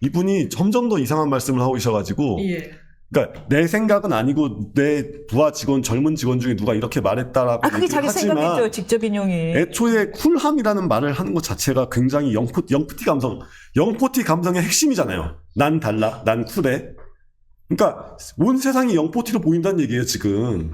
이분이 점점 더 이상한 말씀을 하고 계셔가지고 예. 그러니까 내 생각은 아니고 내 부하 직원 젊은 직원 중에 누가 이렇게 말했다라고 그게 얘기를 자기 하지만 생각이죠. 직접 인용이. 애초에 쿨함이라는 말을 하는 것 자체가 굉장히 영포티 감성의 핵심이잖아요. 난 달라, 난 쿨해. 그러니까 온 세상이 영포티로 보인다는 얘기예요 지금.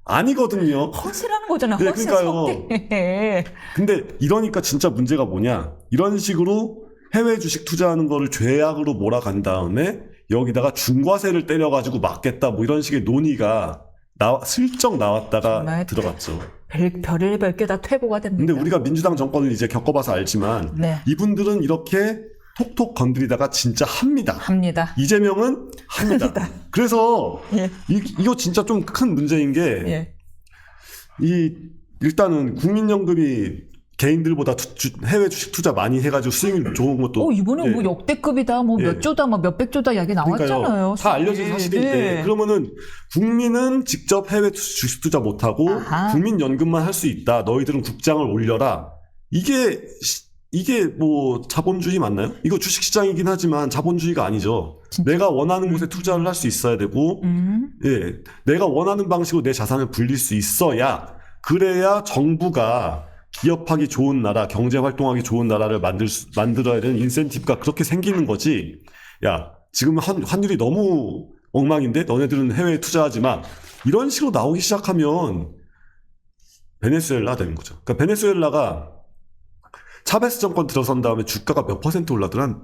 아니거든요. 허세라는 거잖아. 네, 허세 그러니까요. 속대. 근데 이러니까 진짜 문제가 뭐냐. 이런 식으로 해외 주식 투자하는 거를 죄악으로 몰아간 다음에 여기다가 중과세를 때려가지고 막겠다 뭐 이런 식의 논의가 슬쩍 나왔다가 정말 들어갔죠. 별의별 게 다 퇴보가 됩니다. 근데 우리가 민주당 정권을 이제 겪어봐서 알지만 네. 이분들은 이렇게 톡톡 건드리다가 진짜 합니다. 합니다. 이재명은 합니다. 그래서 예. 이거 진짜 좀 큰 문제인 게 예. 일단은 국민연금이 개인들보다 해외 주식 투자 많이 해가지고 수익률 좋은 것도 이번에 예. 뭐 역대급이다, 뭐 예. 몇 조다, 뭐 몇백 조다 이야기 나왔잖아요. 그러니까요. 다 알려진 사실. 사실인데 네. 그러면은 국민은 직접 해외 주식 투자 못하고 아하. 국민연금만 할 수 있다. 너희들은 국장을 올려라. 이게 뭐 자본주의 맞나요? 이거 주식시장이긴 하지만 자본주의가 아니죠. 진짜? 내가 원하는 곳에 투자를 할 수 있어야 되고 예, 내가 원하는 방식으로 내 자산을 불릴 수 있어야 그래야 정부가 기업하기 좋은 나라, 경제 활동하기 좋은 나라를 만들어야 되는 인센티브가 그렇게 생기는 거지. 야, 지금 환율이 너무 엉망인데 너네들은 해외에 투자하지 마. 이런 식으로 나오기 시작하면 베네수엘라 되는 거죠. 그러니까 베네수엘라가 차베스 정권 들어선 다음에 주가가 몇 퍼센트 올랐더라?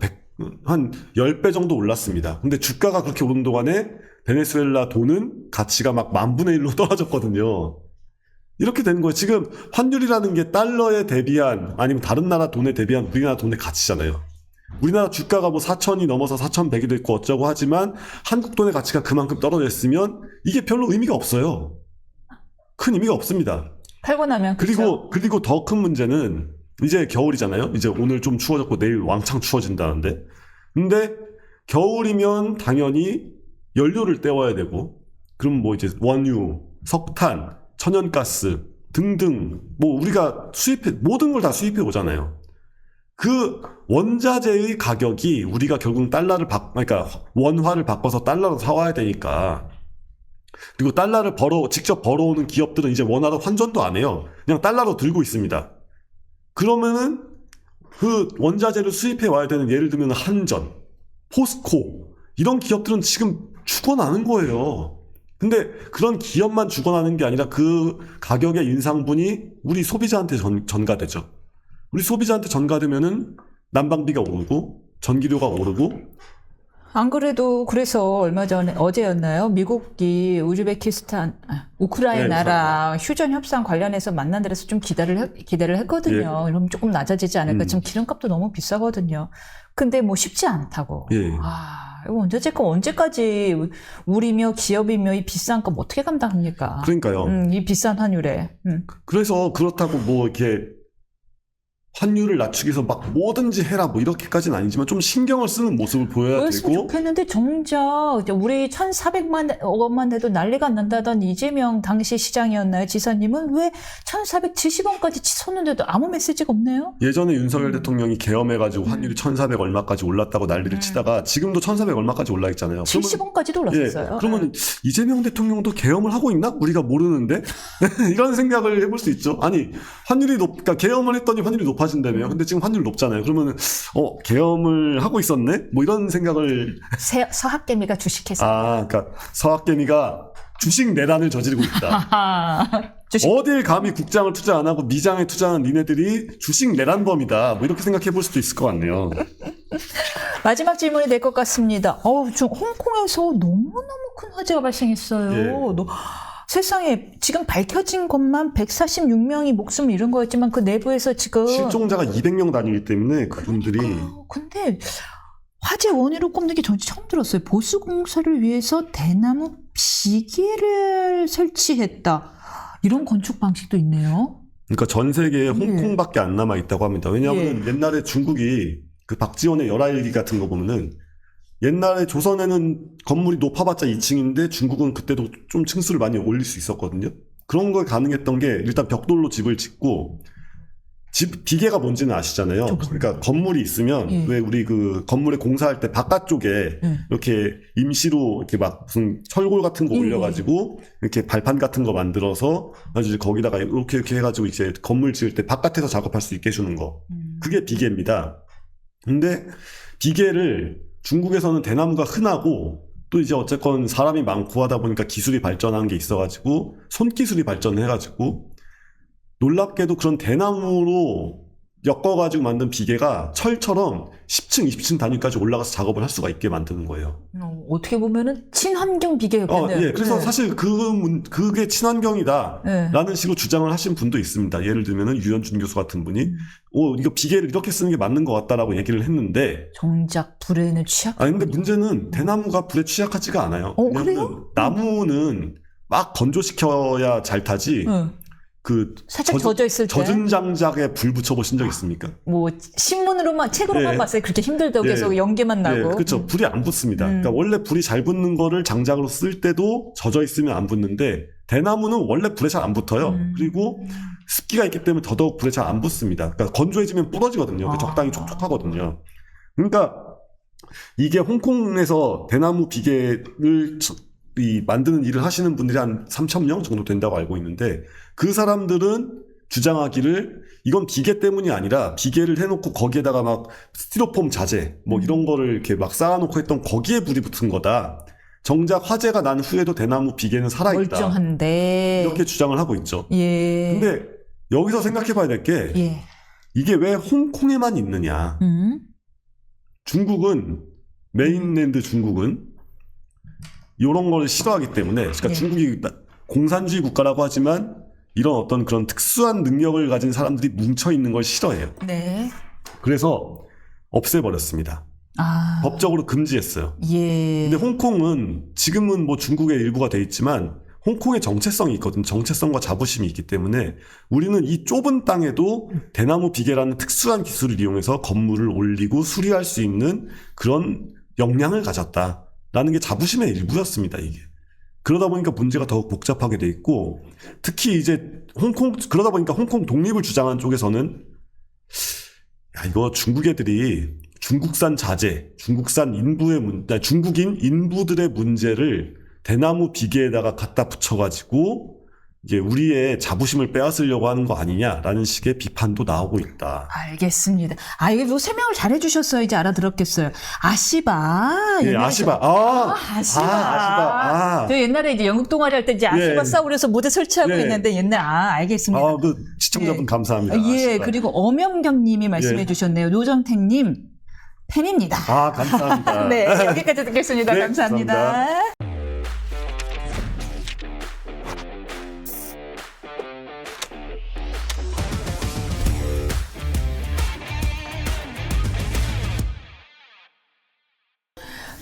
한 10배 정도 올랐습니다. 근데 주가가 그렇게 오른 동안에 베네수엘라 돈은 가치가 막 10,000분의 1로 떨어졌거든요. 이렇게 되는 거예요. 지금 환율이라는 게 달러에 대비한 아니면 다른 나라 돈에 대비한 우리나라 돈의 가치잖아요. 우리나라 주가가 뭐 4,000이 넘어서 4,100이 됐고 어쩌고 하지만 한국 돈의 가치가 그만큼 떨어져 있으면 이게 별로 의미가 없어요. 큰 의미가 없습니다. 팔고 나면 그쵸? 그리고 더 큰 문제는 이제 겨울이잖아요. 이제 오늘 좀 추워졌고 내일 왕창 추워진다는데. 근데 겨울이면 당연히 연료를 때워야 되고 그럼 뭐 이제 원유, 석탄, 천연가스 등등 뭐 우리가 모든 걸 다 수입해 오잖아요. 그 원자재의 가격이 우리가 결국 그러니까 원화를 바꿔서 달러로 사와야 되니까. 그리고 달러를 직접 벌어오는 기업들은 이제 원화로 환전도 안 해요. 그냥 달러로 들고 있습니다. 그러면은 그 원자재를 수입해 와야 되는 예를 들면 한전, 포스코 이런 기업들은 지금 죽어나는 거예요. 근데 그런 기업만 죽어나는 게 아니라 그 가격의 인상분이 우리 소비자한테 전가되죠. 우리 소비자한테 전가되면은 난방비가 오르고 전기료가 오르고. 안 그래도 그래서 얼마 전에 어제였나요? 미국이 우크라이나랑 휴전 협상 관련해서 만난 데서 좀 기대를 했거든요. 그럼 조금 낮아지지 않을까? 지금 기름값도 너무 비싸거든요. 근데 뭐 쉽지 않다고. 예. 이거 언제까지 우리며 기업이며 이 비싼 값 어떻게 감당합니까? 그러니까요. 이 비싼 환율에. 그래서 그렇다고 뭐 이렇게 환율을 낮추기 위해서 막 뭐든지 해라 뭐 이렇게까지는 아니지만 좀 신경을 쓰는 모습을 보여야 그랬으면 되고. 좋겠는데 정작 우리 1,400만 원만 해도 난리가 난다던 이재명 당시 시장이었나요? 지사님은 왜 1,470원까지 치솟는데도 아무 메시지가 없네요? 예전에 윤석열 대통령이 계엄해가지고 환율이 1,400 얼마까지 올랐다고 난리를 치다가 지금도 1,400 얼마까지 올라 있잖아요. 70원까지도 올랐어요. 그러면 이재명 대통령도 계엄을 하고 있나? 우리가 모르는데? 이런 생각을 해볼 수 있죠. 아니 환율이 그러니까 계엄을 했더니 환율이 높아진다며요. 근데 지금 환율 높잖아요. 그러면은 계엄을 하고 있었네? 뭐 이런 생각을. 서학개미가 주식해서. 그러니까 서학개미가 주식 내란을 저지르고 있다. 어딜 감히 국장을 투자 안 하고 미장에 투자하는 니네들이 주식 내란범이다. 뭐 이렇게 생각해 볼 수도 있을 것 같네요. 마지막 질문이 될 것 같습니다. 좀 홍콩에서 너무너무 큰 화재가 발생했어요. 예. 세상에 지금 밝혀진 것만 146명이 목숨을 잃은 거였지만 그 내부에서 지금 실종자가 200명 단위이기 때문에 그분들이 근데 화재 원인으로 꼽는 게 전 처음 들었어요. 보수 공사를 위해서 대나무 비계를 설치했다. 이런 건축 방식도 있네요. 그러니까 전 세계에 홍콩밖에 안 남아 있다고 합니다. 왜냐하면 옛날에 중국이 그 박지원의 열하일기 같은 거 보면은 옛날에 조선에는 건물이 높아봤자 2층인데 중국은 그때도 좀 층수를 많이 올릴 수 있었거든요. 그런 걸 가능했던 게 일단 벽돌로 집을 짓고 비계가 뭔지는 아시잖아요. 그러니까 건물이 있으면 왜 우리 그 건물에 공사할 때 바깥쪽에 이렇게 임시로 이렇게 막 무슨 철골 같은 거 올려가지고 이렇게 발판 같은 거 만들어서 아주 거기다가 이렇게 해가지고 이제 건물 지을 때 바깥에서 작업할 수 있게 해주는 거. 그게 비계입니다. 근데 비계를 중국에서는 대나무가 흔하고 또 이제 어쨌건 사람이 많고 하다 보니까 기술이 발전한 게 있어가지고 손기술이 발전해가지고 놀랍게도 그런 대나무로 엮어가지고 만든 비계가 철처럼 10층, 20층 단위까지 올라가서 작업을 할 수가 있게 만드는 거예요. 어떻게 보면은 친환경 비계였겠네요. 예. 그래서 사실 그게 친환경이다. 라는 식으로 주장을 하신 분도 있습니다. 예를 들면은 유현준 교수 같은 분이, 이거 비계를 이렇게 쓰는 게 맞는 것 같다라고 얘기를 했는데. 정작 불에는 취약. 근데 문제는 대나무가 불에 취약하지가 않아요. 그래요? 나무는 막 건조시켜야 잘 타지. 살짝 젖어 있을 때 젖은 장작에 불 붙여보신 적 있습니까? 뭐 신문으로만 책으로만 봤어요. 그렇게 힘들다고 계속 연기만 나고. 그렇죠. 불이 안 붙습니다. 그러니까 원래 불이 잘 붙는 거를 장작으로 쓸 때도 젖어 있으면 안 붙는데 대나무는 원래 불에 잘 안 붙어요. 그리고 습기가 있기 때문에 더더욱 불에 잘 안 붙습니다. 그러니까 건조해지면 부러지거든요. 적당히 촉촉하거든요. 그러니까 이게 홍콩에서 대나무 비계를 만드는 일을 하시는 분들이 한 3,000명 정도 된다고 알고 있는데 그 사람들은 주장하기를 이건 비계 때문이 아니라 비계를 해놓고 거기에다가 막 스티로폼 자재 뭐 이런 거를 이렇게 막 쌓아놓고 했던 거기에 불이 붙은 거다. 정작 화재가 난 후에도 대나무 비계는 살아있다. 멀쩡한데 이렇게 주장을 하고 있죠. 예. 근데 여기서 생각해 봐야 될 게 이게 왜 홍콩에만 있느냐. 중국은 메인랜드 중국은 이런 걸 싫어하기 때문에 그러니까 중국이 공산주의 국가라고 하지만 이런 어떤 그런 특수한 능력을 가진 사람들이 뭉쳐있는 걸 싫어해요. 네. 그래서 없애버렸습니다. 법적으로 금지했어요. 근데 홍콩은 지금은 뭐 중국의 일부가 돼 있지만 홍콩의 정체성이 있거든요. 정체성과 자부심이 있기 때문에 우리는 이 좁은 땅에도 대나무 비계라는 특수한 기술을 이용해서 건물을 올리고 수리할 수 있는 그런 역량을 가졌다라는 게 자부심의 일부였습니다. 이게. 그러다 보니까 문제가 더욱 복잡하게 돼 있고 특히 이제 그러다 보니까 홍콩 독립을 주장한 쪽에서는 이거 중국 애들이 중국산 자재, 중국산 중국인 인부들의 문제를 대나무 비계에다가 갖다 붙여가지고 이게 우리의 자부심을 빼앗으려고 하는 거 아니냐라는 식의 비판도 나오고 있다. 알겠습니다. 이게 뭐 설명을 잘 해주셨어요. 이제 알아들었겠어요. 아시바. 아시바. 아시바. 저 옛날에 이제 영국 동아리 할 때 이제 아시바 싸우려서 무대 설치하고 있는데 알겠습니다. 그 시청자분 감사합니다. 아시바. 그리고 엄영경님이 말씀해 주셨네요. 노정택님 팬입니다. 감사합니다. 네, 여기까지 듣겠습니다. 네, 감사합니다. 감사합니다.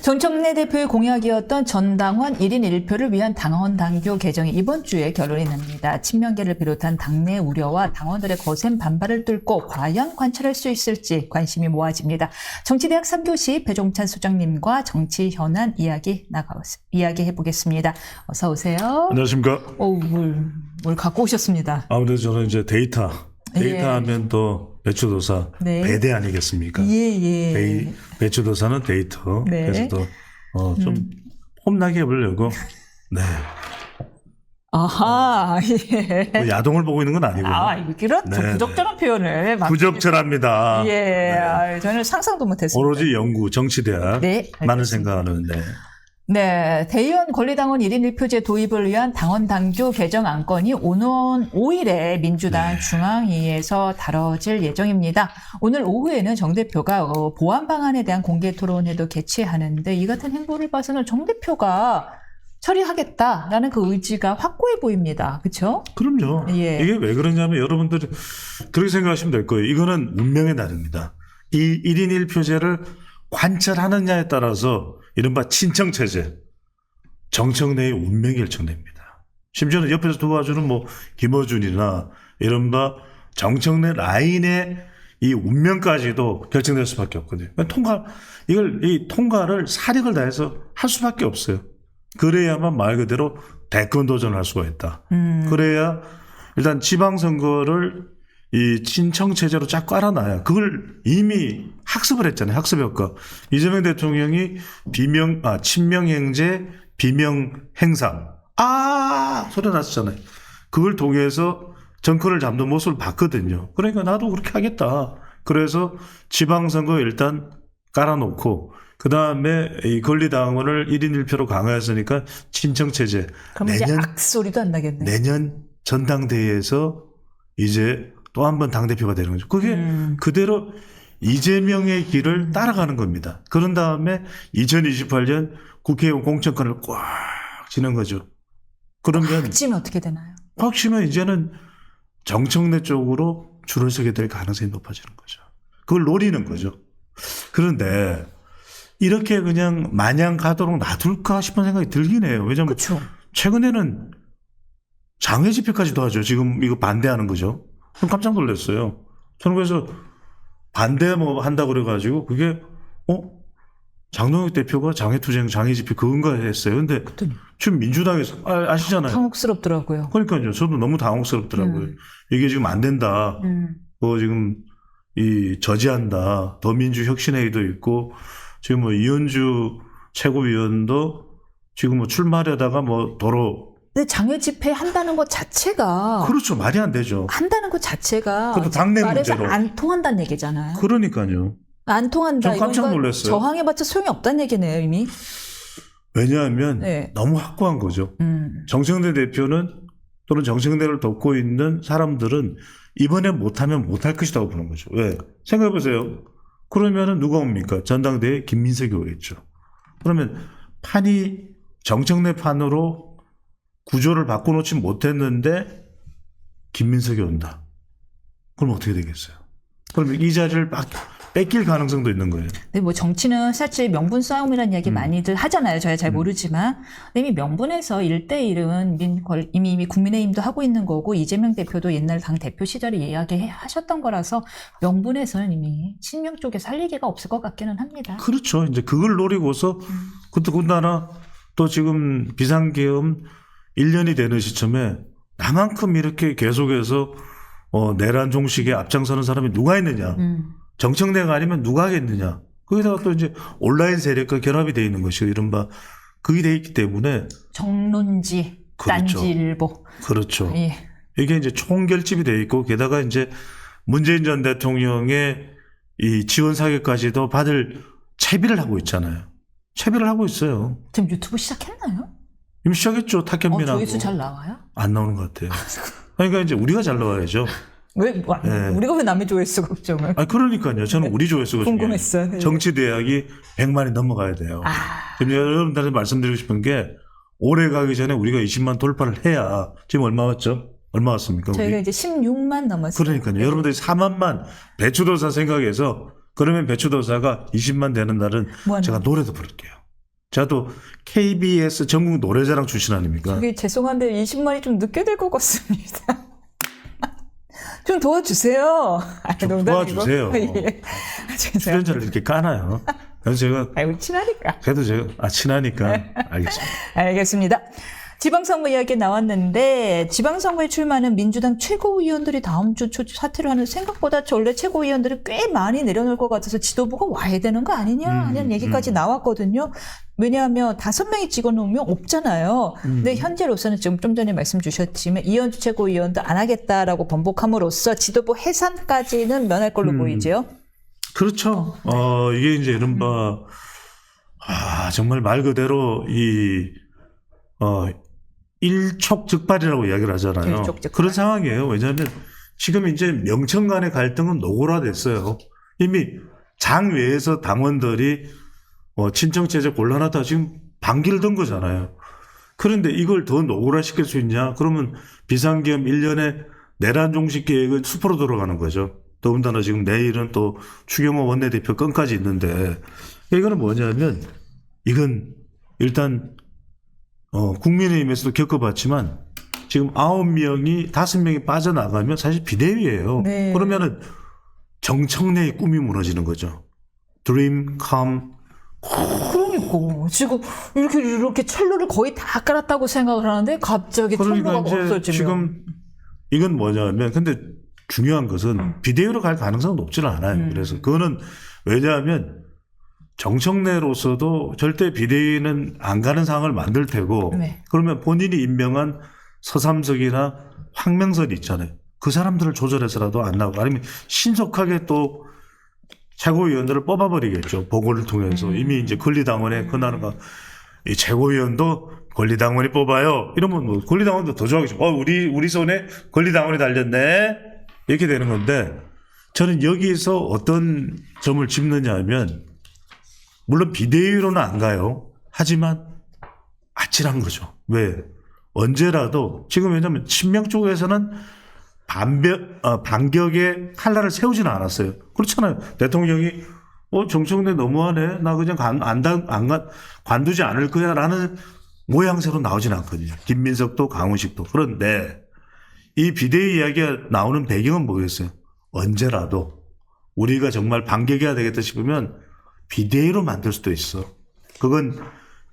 정청래 대표의 공약이었던 전당원 1인 1표를 위한 당원 당규 개정이 이번 주에 결론이 납니다. 친명계를 비롯한 당내 우려와 당원들의 거센 반발을 뚫고 과연 관철할 수 있을지 관심이 모아집니다. 정치대학 3교시 배종찬 소장님과 정치 현안 이야기해보겠습니다. 어서 오세요. 안녕하십니까. 뭘 갖고 오셨습니다. 아무래도 저는 이제 데이터 하면 또 배추도사 배대 아니겠습니까? 배추도사는 데이터. 그래서 또 좀 폼나게 해보려고. 네. 아하, 뭐 야동을 보고 있는 건 아니고요. 그렇죠. 부적절한 표현을. 부적절합니다. 저는 상상도 못했습니다. 오로지 연구, 정치대학. 많은 생각하는데. 네, 대의원 권리당원 1인 1표제 도입을 위한 당원 당규 개정 안건이 오는 5일에 민주당 중앙위에서 다뤄질 예정입니다. 오늘 오후에는 정 대표가 보완 방안에 대한 공개 토론회도 개최하는데 이 같은 행보를 봐서는 정 대표가 처리하겠다라는 그 의지가 확고해 보입니다. 그렇죠? 그럼요. 예. 이게 왜 그러냐면 여러분들이 그렇게 생각하시면 될 거예요. 이거는 운명의 날입니다. 이 1인 1표제를 관철하느냐에 따라서 이른바 친정체제, 정청래의 운명이 결정됩니다. 심지어는 옆에서 도와주는 뭐 김어준이나 이른바 정청래 라인의 이 운명까지도 결정될 수밖에 없거든요. 이 통과를 사력을 다해서 할 수밖에 없어요. 그래야만 말 그대로 대권 도전을 할 수가 있다. 그래야 일단 지방선거를 이 친청체제로 쫙 깔아놔야 그걸 이미 학습을 했잖아요. 학습 효과. 이재명 대통령이 친명행제, 비명행상. 소리 났었잖아요. 그걸 통해서 정권을 잡는 모습을 봤거든요. 그러니까 나도 그렇게 하겠다. 그래서 지방선거 일단 깔아놓고 그 다음에 이 권리당원을 1인 1표로 강화했으니까 친청체제. 그럼 이제 악소리도 안 나겠네요. 내년 전당대회에서 이제 또 한 번 당대표가 되는 거죠. 그게 그대로 이재명의 길을 따라가는 겁니다. 그런 다음에 2028년 국회의원 공천권을 꽉 쥐는 거죠. 그러면 확 쥐면 어떻게 되나요? 확 쥐면 이제는 정청래 쪽으로 줄을 서게 될 가능성이 높아지는 거죠. 그걸 노리는 거죠. 그런데 이렇게 그냥 마냥 가도록 놔둘까 싶은 생각이 들긴 해요. 왜냐하면 그쵸. 최근에는 장외 집회까지도 하죠. 지금 이거 반대하는 거죠. 좀 깜짝 놀랐어요. 저는 그래서 반대 한다고 그래가지고 그게 장동혁 대표가 장외투쟁, 장외집회 그건가 했어요. 근데 지금 민주당에서 아시잖아요. 당혹스럽더라고요. 그러니까요. 저도 너무 당혹스럽더라고요. 이게 지금 안 된다. 지금 저지한다. 더민주혁신회의도 있고 지금 이현주 최고위원도 지금 출마하려다가 도로. 근데 장외 집회 한다는 것 자체가 그렇죠. 말이 안 되죠. 한다는 것 자체가 그것도 당내 말해서 문제로. 안 통한다는 얘기잖아요. 그러니까요. 안 통한다. 좀 깜짝 놀랐어요. 저항해봤자 소용이 없다는 얘기네요, 이미. 왜냐하면 너무 확고한 거죠. 정청래 대표는 또는 정청래를 돕고 있는 사람들은 이번에 못하면 못할 것이라고 보는 거죠. 왜? 생각해보세요. 그러면은 누가 옵니까? 전당대회에 김민석이 오겠죠. 그러면 판이 정청래 판으로 구조를 바꿔놓지 못했는데 김민석이 온다. 그럼 어떻게 되겠어요? 그러면 이 자리를 뺏길 가능성도 있는 거예요. 근데 정치는 사실 명분 싸움이라는 이야기 많이들 하잖아요. 저야 잘 모르지만. 이미 명분에서 1대1은 이미 국민의힘도 하고 있는 거고 이재명 대표도 옛날 당 대표 시절에 이야기하셨던 거라서 명분에서는 이미 친명 쪽에 살리기가 없을 것 같기는 합니다. 그렇죠. 이제 그걸 노리고서 그것도 또 지금 비상계엄 1년이 되는 시점에 나만큼 이렇게 계속해서 내란 종식에 앞장서는 사람이 누가 있느냐. 정청래가 아니면 누가 하겠느냐. 거기다가 또 이제 온라인 세력과 결합이 되어 있는 것이고 이른바 그게 되어 있기 때문에 정론지, 그렇죠. 딴지일보. 그렇죠. 예. 이게 이제 총결집이 되어 있고 게다가 이제 문재인 전 대통령의 이 지원 사격까지도 받을 채비를 하고 있잖아요. 채비를 하고 있어요. 지금 유튜브 시작했나요? 이미 시작했죠. 탁현민하고. 조회수 잘 나와요? 안 나오는 것 같아요. 그러니까 이제 우리가 잘 나와야죠. 우리가 왜 남의 조회수 걱정을? 그러니까요. 저는 우리 조회수가 궁금했어요. 중요해요. 정치대학이 100만이 넘어가야 돼요. 지금 여러분들한테 말씀드리고 싶은 게 올해 가기 전에 우리가 20만 돌파를 해야 지금 얼마 왔죠? 얼마 왔습니까? 저희가 이제 16만 넘었어요. 그러니까요. 여러분들이 4만만 배추도사 생각해서 그러면 배추도사가 20만 되는 날은 제가 노래도 부를게요. 저도 KBS 전국 노래자랑 출신 아닙니까? 저기 죄송한데 20만이 좀 늦게 될 것 같습니다. 좀 도와주세요. 좀 도와주세요. 예. 출연자를 이렇게 까나요? 그래서 제가 우리 친하니까. 그래도 제가 친하니까 알겠습니다. 알겠습니다. 지방선거 이야기 나왔는데 지방선거에 출마하는 민주당 최고위원들이 다음 주 사퇴를 하는 생각보다 원래 최고위원들이 꽤 많이 내려놓을 것 같아서 지도부가 와야 되는 거 아니냐 하는 얘기까지 나왔거든요. 왜냐하면 5명이 찍어놓으면 없잖아요. 근데 현재로서는 지금 좀 전에 말씀 주셨지만 이현주 최고위원도 안 하겠다라고 번복함으로써 지도부 해산까지는 면할 걸로 보이죠. 그렇죠. 이게 이제 이른바 정말 말 그대로 일촉즉발이라고 이야기를 하잖아요. 일촉즉발. 그런 상황이에요. 왜냐하면 지금 이제 명청 간의 갈등은 노골화됐어요. 이미 장외에서 당원들이 친정체제 곤란하다 지금 반기를 든 거잖아요. 그런데 이걸 더 노골화시킬 수 있냐? 그러면 비상계엄 1년의 내란 종식 계획은 숲으로 돌아가는 거죠. 더군다나 지금 내일은 또 추경호 원내대표 건까지 있는데 이거는 뭐냐면 이건 일단 국민의힘에서도 겪어봤지만 지금 9명이 5명이 빠져나가면 사실 비대위예요. 네. 그러면은 정청래의 꿈이 무너지는 거죠. Dream come. 그러니까 지금 이렇게 철로를 거의 다 깔았다고 생각을 하는데 갑자기 철로가 없어지면 지금 이건 뭐냐면 근데 중요한 것은 비대위로 갈 가능성은 높지는 않아요. 그래서 그거는 왜냐하면 정청래로서도 절대 비대위는 안 가는 상황을 만들 테고 네. 그러면 본인이 임명한 서삼석이나 황명선이 있잖아요. 그 사람들을 조절해서라도 안 나오고 아니면 신속하게 또 최고위원들을 뽑아버리겠죠. 보고를 통해서 이미 이제 권리당원의 권한과 이 최고위원도 권리당원이 뽑아요. 이러면 뭐 권리당원도 더 좋아하겠죠. 우리 손에 권리당원이 달렸네. 이렇게 되는 건데 저는 여기서 어떤 점을 짚느냐 하면 물론 비대위로는 안 가요. 하지만 아찔한 거죠. 왜? 언제라도 지금 왜냐하면 친명 쪽에서는 반격의 칼날을 세우지는 않았어요. 그렇잖아요. 대통령이 정청래 너무하네. 나 그냥 관두지 않을 거야 라는 모양새로 나오진 않거든요. 김민석도 강훈식도. 그런데 이 비대위 이야기가 나오는 배경은 뭐겠어요? 언제라도 우리가 정말 반격해야 되겠다 싶으면 비대위로 만들 수도 있어. 그건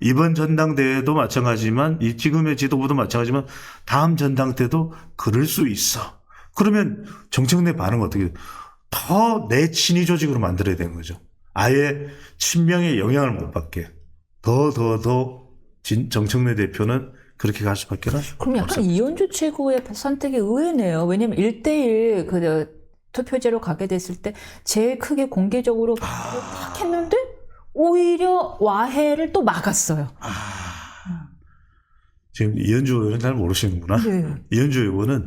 이번 전당대회도 마찬가지지만 이 지금의 지도부도 마찬가지지만 다음 전당대회도 그럴 수 있어. 그러면 정청래 반응은 어떻게 돼요? 더 내 친위 조직으로 만들어야 되는 거죠. 아예 친명의 영향을 못 받게. 정청래 대표는 그렇게 갈 수밖에 없어요. 그럼 약간 이현주 최고의 선택이 의외네요. 왜냐면 1대1 투표제로 가게 됐을 때 제일 크게 공개적으로 딱 했는데 오히려 와해를 또 막았어요. 지금 이현주 의원은 잘 모르시는구나. 네. 이현주 의원은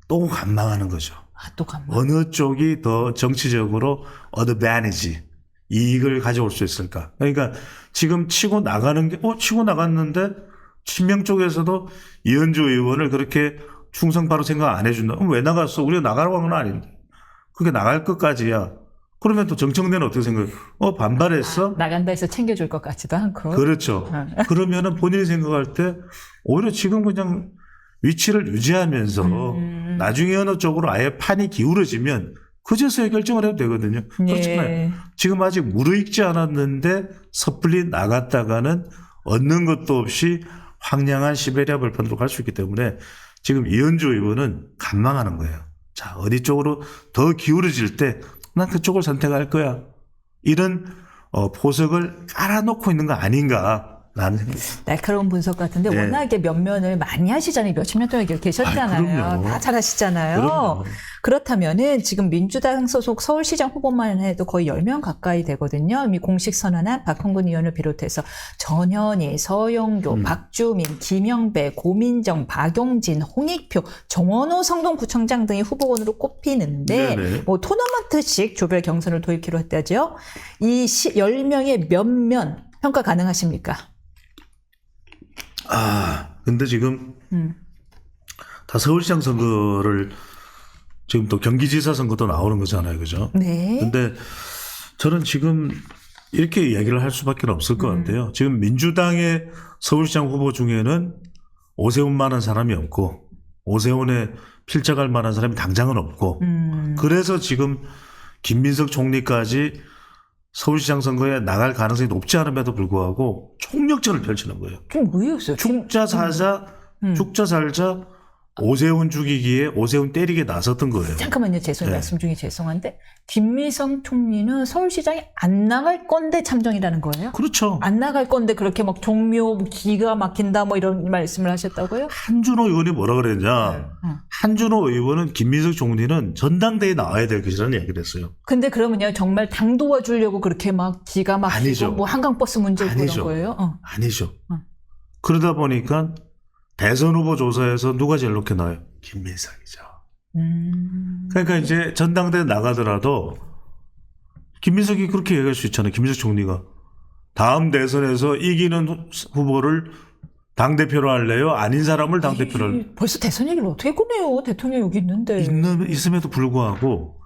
또 관망하는 거죠. 또 간만. 어느 쪽이 더 정치적으로 어드밴티지 이익을 가져올 수 있을까? 그러니까 지금 치고 나가는 게 치고 나갔는데 친명 쪽에서도 이현주 의원을 그렇게 충성바로 생각 안 해준다. 그럼 왜 나갔어? 우리가 나가라고 한 건 아닌데. 그게 나갈 것까지야. 그러면 또 정청래는 어떻게 생각해? 반발했어? 나간다 해서 챙겨줄 것 같지도 않고. 그렇죠. 그러면은 본인이 생각할 때 오히려 지금 그냥 위치를 유지하면서 나중에 어느 쪽으로 아예 판이 기울어지면 그제서야 결정을 해도 되거든요. 그렇잖아요. 예. 지금 아직 무르익지 않았는데 섣불리 나갔다가는 얻는 것도 없이 황량한 시베리아 벌판으로 갈 수 있기 때문에 지금 이현주 의원은 관망하는 거예요. 자, 어디 쪽으로 더 기울어질 때 난 그쪽을 선택할 거야. 이런 포석을 깔아놓고 있는 거 아닌가. 라는 생각이 날카로운 분석 같은데 네. 워낙에 면면을 많이 하시잖아요. 몇십 년 동안 계셨잖아요. 그럼요. 다 잘하시잖아요. 그럼요. 그렇다면은 지금 민주당 소속 서울시장 후보만 해도 거의 10명 가까이 되거든요. 이미 공식 선언한 박홍근 의원을 비롯해서 전현희, 서영교, 박주민, 김영배, 고민정, 박용진, 홍익표, 정원호 성동구청장 등이 후보군으로 꼽히는데 네네. 토너먼트식 조별 경선을 도입키로 했다죠. 이 10명의 면면 평가 가능하십니까? 근데 지금 다 서울시장 선거를 지금 또 경기지사 선거도 나오는 거잖아요. 그죠? 네. 근데 저는 지금 이렇게 이야기를 할 수밖에 없을 것 같아요. 지금 민주당의 서울시장 후보 중에는 오세훈만한 사람이 없고 오세훈에 필적할 만한 사람이 당장은 없고 그래서 지금 김민석 총리까지 서울시장 선거에 나갈 가능성이 높지 않음에도 불구하고 총력전을 펼치는 거예요. 좀 의외였어요. 죽자 살자 오세훈 죽이기에 오세훈 때리게 나섰던 거예요. 잠깐만요. 죄송해요. 네. 말씀 중에 죄송한데 김미성 총리는 서울시장이 안 나갈 건데 참정이라는 거예요? 그렇죠. 안 나갈 건데 그렇게 막 종묘 기가 막힌다 뭐 이런 말씀을 하셨다고요? 한준호 의원이 뭐라 그랬냐. 한준호 의원은 김민석 총리는 전당대회에 나와야 될 것이라는 얘기를 했어요. 근데 그러면요. 정말 당 도와주려고 그렇게 막 기가 막히고 아니죠. 뭐 한강버스 문제 있고 이런 아니죠. 거예요? 아니죠. 그러다 보니까 대선 후보 조사에서 누가 제일 높게 나와요? 김민석이죠. 그러니까 이제 전당대회 나가더라도 김민석이 그렇게 얘기할 수 있잖아요. 김민석 총리가 다음 대선에서 이기는 후보를 당대표로 할래요? 아닌 사람을 당대표로 할래요? 벌써 대선 얘기를 어떻게 꺼내요? 대통령 여기 있는데. 있음에도 불구하고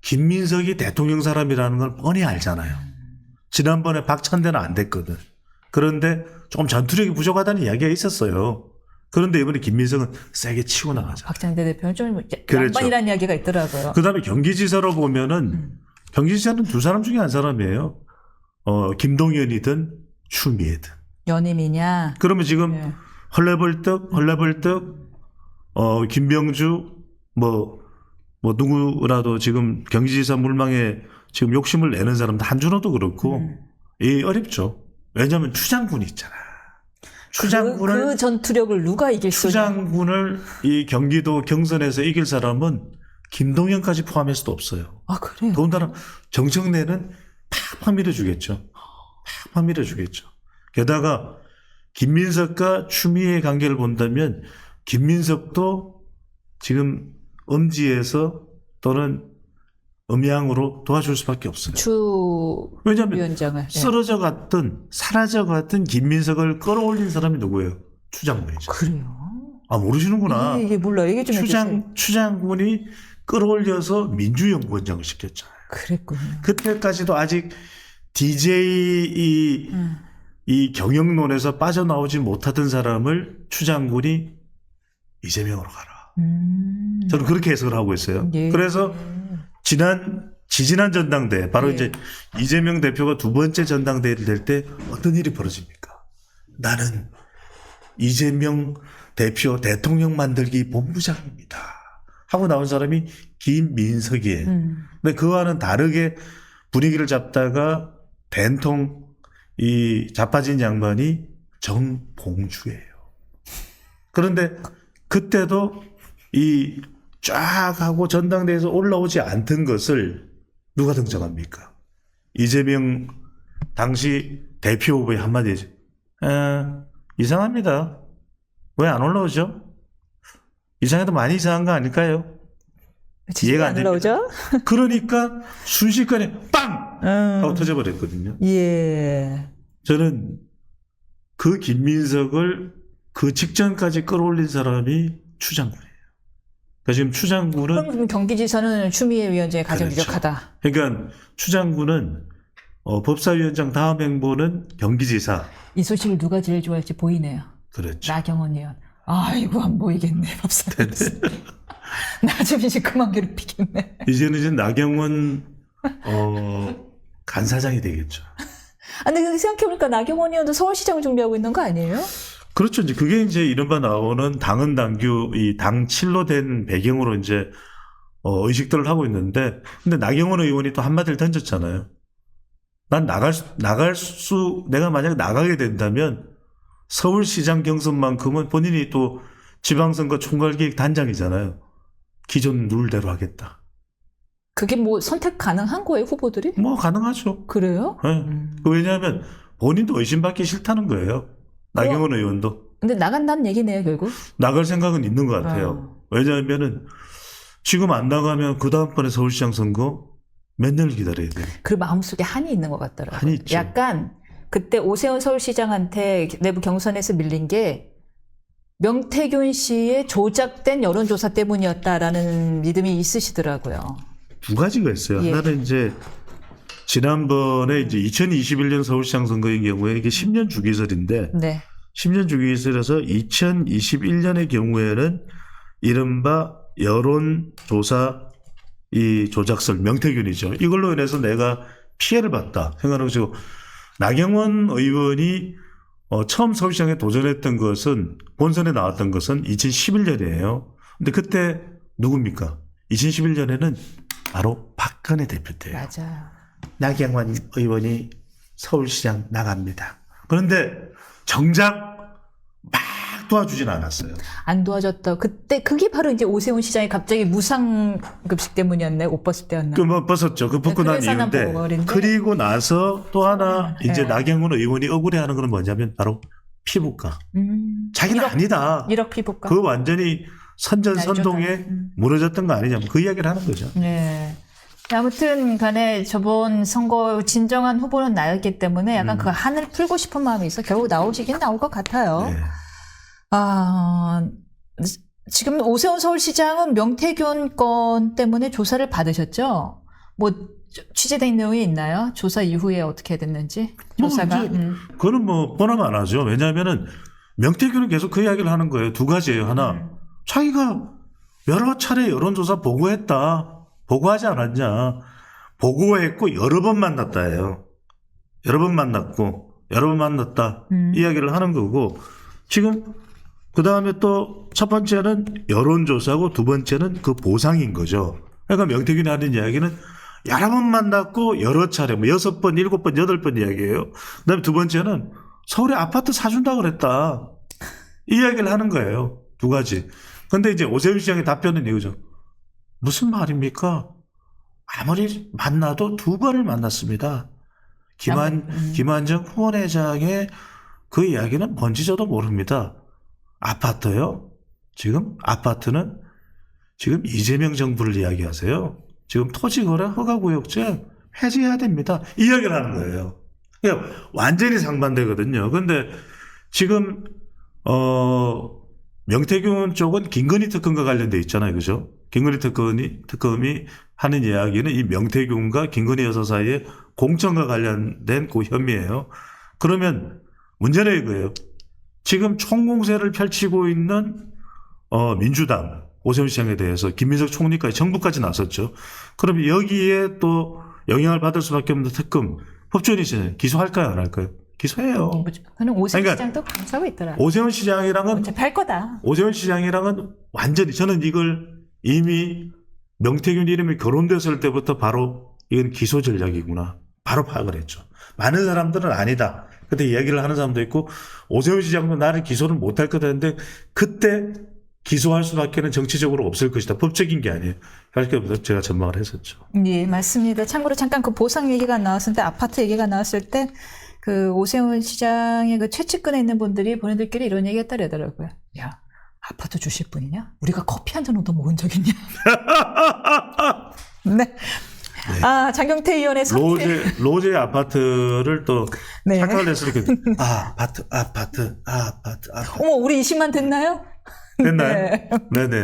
김민석이 대통령 사람이라는 걸 뻔히 알잖아요. 지난번에 박찬대는 안 됐거든. 그런데 조금 전투력이 부족하다는 이야기가 있었어요. 그런데 이번에 김민석은 세게 치고 나가죠. 박찬대 대표는 좀 그렇죠. 양반이라는 이야기가 있더라고요. 그다음에 경기지사로 보면은 경기지사는 두 사람 중에 한 사람이에요. 김동연이든 추미애든. 연임이냐? 그러면 지금 네. 헐레벌떡 김병주 뭐 누구라도 지금 경기지사 물망에 지금 욕심을 내는 사람도 한준호도 그렇고 이 어렵죠. 왜냐하면 추장군이 있잖아. 추장군을 그 전투력을 누가 이길 수 있냐? 추장군을 이 경기도 경선에서 이길 사람은 김동연까지 포함해서도 없어요. 아 그래요? 더군다나 정청래는 팍팍 밀어주겠죠. 팍팍 밀어주겠죠. 게다가 김민석과 추미애의 관계를 본다면 김민석도 지금 음지에서 또는 음양으로 도와줄 수밖에 없어요. 왜냐하면 위원장을 쓰러져 갔던 사라져 갔던 김민석을 끌어올린 사람이 누구예요? 추장군이죠. 그래요? 아 모르시는구나. 이게 몰라. 얘기 좀 해주세요. 추장군이 끌어올려서 민주연구원장을 시켰잖아요. 그랬군요. 그때까지도 아직 DJ 이 경영론에서 빠져나오지 못하던 사람을 추장군이 이재명으로 가라. 저는 그렇게 해석을 하고 있어요. 예. 그래서 지지난 전당대회 바로 예. 이제 이재명 대표가 두 번째 전당대회를 될 때 어떤 일이 벌어집니까? 나는 이재명 대표 대통령 만들기 본부장입니다. 하고 나온 사람이 김민석이에요. 근데 그와는 다르게 분위기를 잡다가 된통 이 자빠진 양반이 정봉주예요. 그런데 그때도 이 쫙 하고 전당대회에서 올라오지 않던 것을 누가 등장합니까? 이재명 당시 대표 후보의 한마디죠. 이상합니다. 왜 안 올라오죠? 이상해도 많이 이상한 거 아닐까요? 이해가 안 올라오죠? 그러니까 순식간에 빵! 하고 터져버렸거든요. 예. 저는 그 김민석을 그 직전까지 끌어올린 사람이 추장군이에요. 그러니까 지금 추장군은 그럼 경기지사는 추미애 위원장이 가장 그렇죠. 유력하다. 그러니까 추장군은 법사위원장 다음 행보는 경기지사. 이 소식을 누가 제일 좋아할지 보이네요. 그렇죠. 나경원 의원. 아이고 안 보이겠네. 법사위원장. 나 좀 이제 그만 괴롭히겠네. 이제는 나경원 간사장이 되겠죠. 아, 근데 생각해보니까 나경원 의원도 서울시장을 준비하고 있는 거 아니에요? 그렇죠. 이제 그게 이제 이른바 나오는 당헌 당규 이 당칠로 된 배경으로 이제 의식들을 하고 있는데, 근데 나경원 의원이 또 한마디를 던졌잖아요. 난 내가 만약에 나가게 된다면 서울시장 경선만큼은 본인이 또 지방선거 총괄기획 단장이잖아요. 기존 룰대로 하겠다. 그게 뭐 선택 가능한 거예요, 후보들이? 뭐 가능하죠. 그래요? 네. 왜냐하면 본인도 의심받기 싫다는 거예요. 나경원 의원도. 근데 나간다는 얘기네요, 결국. 나갈 생각은 있는 것 같아요. 왜냐하면은 지금 안 나가면 그 다음번에 서울시장 선거 몇 년을 기다려야 돼요. 그 마음속에 한이 있는 것 같더라고요. 한이 있죠. 약간 그때 오세훈 서울시장한테 내부 경선에서 밀린 게 명태균 씨의 조작된 여론조사 때문이었다라는 믿음이 있으시더라고요. 두 가지가 있어요. 예. 하나는 이제 지난번에 이제 2021년 서울시장 선거의 경우에 이게 10년 주기설인데, 네. 10년 주기설에서 2021년의 경우에는 이른바 여론조사 이 조작설 명태균이죠. 이걸로 인해서 내가 피해를 봤다 생각하시고, 나경원 의원이 처음 서울시장에 도전했던 것은 본선에 나왔던 것은 2011년이에요. 근데 그때 누굽니까? 2011년에는 바로 박근혜 대표 때예요. 맞아요. 나경원 의원이 서울시장 나갑니다. 그런데 정작 막 도와주진 않았어요. 안 도와줬다. 그때 그게 바로 이제 오세훈 시장이 갑자기 무상급식 때문이었네. 옷 벗을 때였나. 그 벗었죠. 그 벗고 난 이유인데. 그리고 나서 또 하나 이제 나경원 의원이 억울해하는 건 뭐냐면 바로 피부과. 자기는 아니다. 1억 피부과. 그 완전히 선전선동에 무너졌던 거 아니냐. 그 이야기를 하는 거죠. 네. 아무튼 간에 저번 선거 진정한 후보는 나였기 때문에 약간 그 한을 풀고 싶은 마음이 있어 결국 나오시긴 나올 것 같아요. 네. 지금 오세훈 서울시장은 명태균 건 때문에 조사를 받으셨죠? 뭐 취재된 내용이 있나요? 조사 이후에 어떻게 됐는지? 조사가? 그거는 뭐 뻔하면 안 하죠. 왜냐하면은 명태균은 계속 그 이야기를 하는 거예요. 두 가지예요. 하나, 자기가 여러 차례 여론조사 보고했다. 보고하지 않았냐. 보고했고 여러 번 만났다예요. 여러 번 만났고 여러 번 만났다. 이야기를 하는 거고 지금 그 다음에 또 첫 번째는 여론조사고 두 번째는 그 보상인 거죠. 그러니까 명태균이 하는 이야기는 여러 번 만났고 여러 차례 뭐 6번, 7번, 8번 이야기예요. 그 다음에 두 번째는 서울에 아파트 사준다고 그랬다. 이 이야기를 하는 거예요. 두 가지. 그런데 이제 오세훈 시장의 답변은 이거죠. 무슨 말입니까? 아무리 만나도 두 번을 만났습니다. 김한정 후원회장의 그 이야기는 뭔지 저도 모릅니다. 아파트요? 지금 아파트는 지금 이재명 정부를 이야기하세요. 지금 토지거래 허가구역제 폐지해야 됩니다. 이 이야기를 하는 거예요. 그러니까 완전히 상반되거든요. 그런데 지금 명태균 쪽은 김건희 특검과 관련돼 있잖아요. 그죠? 김건희 특검이 하는 이야기는 이 명태균과 김건희 여사 사이에 공천과 관련된 그 혐의예요. 그러면 문제는 이거예요. 지금 총공세를 펼치고 있는 민주당 오세훈 시장에 대해서 김민석 총리까지 정부까지 나섰죠. 그럼 여기에 또 영향을 받을 수밖에 없는 특검 법조인이잖아요. 기소할까요? 안 할까요? 기소해요. 그는 오세훈 시장도 감싸고 있더라. 오세훈 시장이랑은 팔 거다. 오세훈 시장이랑은 완전히 저는 이걸 이미 명태균 이름이 거론됐을 때부터 바로 이건 기소 전략이구나. 바로 파악을 했죠. 많은 사람들은 아니다. 그때 이야기를 하는 사람도 있고 오세훈 시장도 나를 기소를 못할 거다 했는데 그때 기소할 수밖에는 정치적으로 없을 것이다. 법적인 게 아니에요. 그래서 제가 전망을 했었죠. 예, 맞습니다. 참고로 잠깐 그 보상 얘기가 나왔을 때 아파트 얘기가 나왔을 때 그 오세훈 시장의 그 최측근에 있는 분들이 본인들끼리 이런 얘기 했다더라고요. 야, 아파트 주실 분이냐? 우리가 커피 한 잔 얻어 먹은 적 있냐? 네. 장경태 의원의 로제 아파트를 또 네. 착각을 해서 이렇게 아파트. 어머, 우리 20만 됐나요? 됐나요? 네네.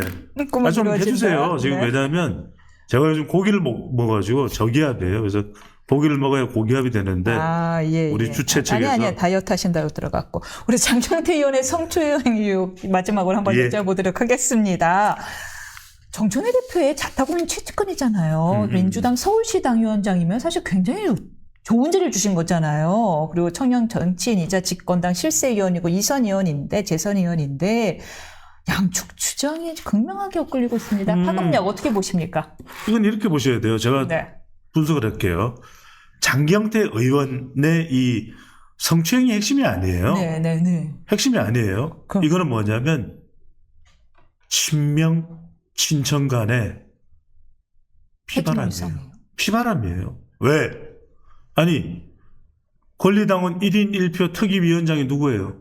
좀 해주세요. 지금 네. 왜냐하면 제가 요즘 고기를 먹어가지고 저기압이에요. 그래서 고기를 먹어야 고기압이 되는데 예, 우리 주최 측에서 아니 다이어트 하신다고 들어갔고 우리 장경태 의원의 성추행 의혹 마지막으로 한번 여쭤보도록 하겠습니다. 정청래 대표의 자타공인 최측근이잖아요. 민주당 서울시 당위원장이면 사실 굉장히 좋은 자리를 주신 거잖아요. 그리고 청년 정치인이자 집권당 실세위원이고 이선 의원인데 재선 의원인데 양측 주장이 극명하게 엇갈리고 있습니다. 파급력 어떻게 보십니까? 이건 이렇게 보셔야 돼요. 제가 분석을 할게요. 장경태 의원의 이 성추행이 핵심이 아니에요. 네. 핵심이 아니에요. 이거는 뭐냐면 친명 친청 간의 피바람이에요. 왜? 아니 권리당원 1인 1표 특위위원장이 누구예요?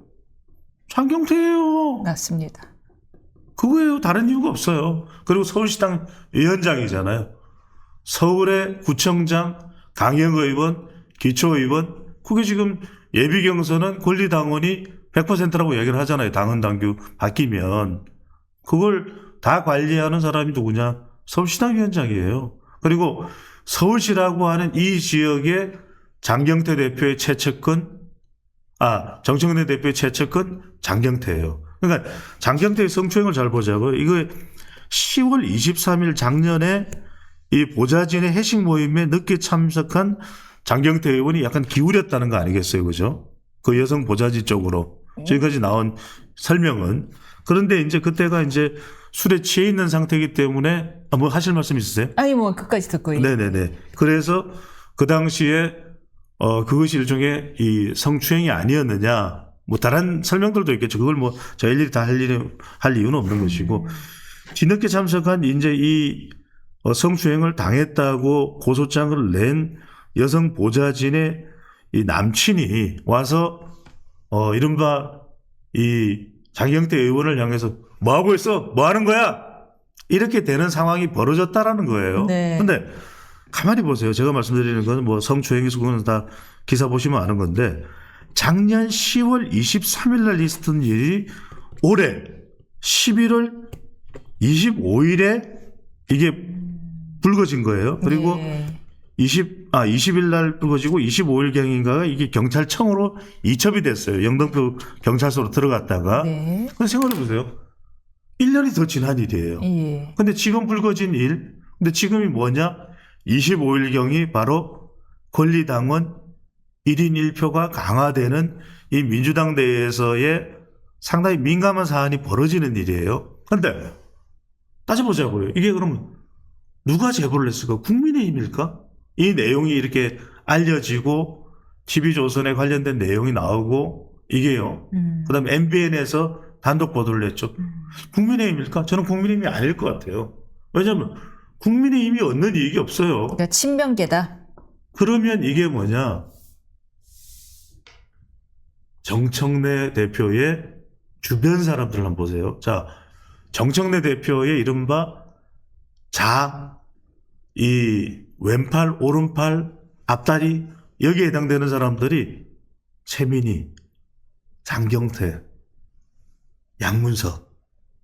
장경태예요. 맞습니다. 그거예요. 다른 이유가 없어요. 그리고 서울시당 위원장이잖아요. 서울의 구청장, 강영의원, 기초의원, 그게 지금 예비경선은 권리당원이 100%라고 얘기를 하잖아요. 당헌 당규 바뀌면. 그걸 다 관리하는 사람이 누구냐? 서울시당 위원장이에요. 그리고 서울시라고 하는 이 지역의 장경태 대표의 최측근, 정청래 대표의 최측근 장경태예요. 그러니까 장경태의 성추행을 잘 보자고요. 이거 10월 23일 작년에 이 보좌진의 회식 모임에 늦게 참석한 장경태 의원이 약간 기울였다는 거 아니겠어요, 그죠? 그 여성 보좌지 쪽으로 지금까지 나온 설명은. 그런데 이제 그때가 이제 술에 취해 있는 상태이기 때문에 뭐 하실 말씀 있으세요? 아니 뭐 끝까지 듣고 네네네. 그래서 그 당시에 그것이 일종의 이 성추행이 아니었느냐. 뭐 다른 설명들도 있겠죠. 그걸 뭐 저희 일일이 다 할 이유는 없는 것이고 뒤늦게 참석한 이제 이 성추행을 당했다고 고소장을 낸 여성 보좌진의 이 남친이 와서 이른바 이 장경태 의원을 향해서 뭐 하고 있어? 뭐 하는 거야? 이렇게 되는 상황이 벌어졌다라는 거예요. 네. 근데 가만히 보세요. 제가 말씀드리는 건 뭐 성추행에서 그거는 다 기사 보시면 아는 건데 작년 10월 23일 날 있었던 일이 올해 11월 25일에 이게 불거진 거예요. 그리고 네. 20일 날 불거지고 25일경인가가 이게 경찰청으로 이첩이 됐어요. 영등포 경찰서로 들어갔다가. 네. 근데 생각해 보세요. 1년이 더 지난 일이에요. 예. 근데 지금 불거진 일, 근데 지금이 뭐냐? 25일경이 바로 권리당원 1인 1표가 강화되는 이 민주당 내에서의 상당히 민감한 사안이 벌어지는 일이에요. 그런데 따져보자고요. 이게 그러면 누가 제보를 했을까? 국민의힘일까? 이 내용이 이렇게 알려지고 TV조선에 관련된 내용이 나오고 이게요. 그다음에 MBN에서 단독 보도를 했죠. 국민의힘일까? 저는 국민의힘이 아닐 것 같아요. 왜냐하면 국민의힘이 얻는 이익이 없어요. 그러니까 친명계다. 그러면 이게 뭐냐? 정청래 대표의 주변 사람들 한번 보세요. 자, 정청래 대표의 이른바 이 왼팔, 오른팔, 앞다리 여기에 해당되는 사람들이 최민희, 장경태, 양문석.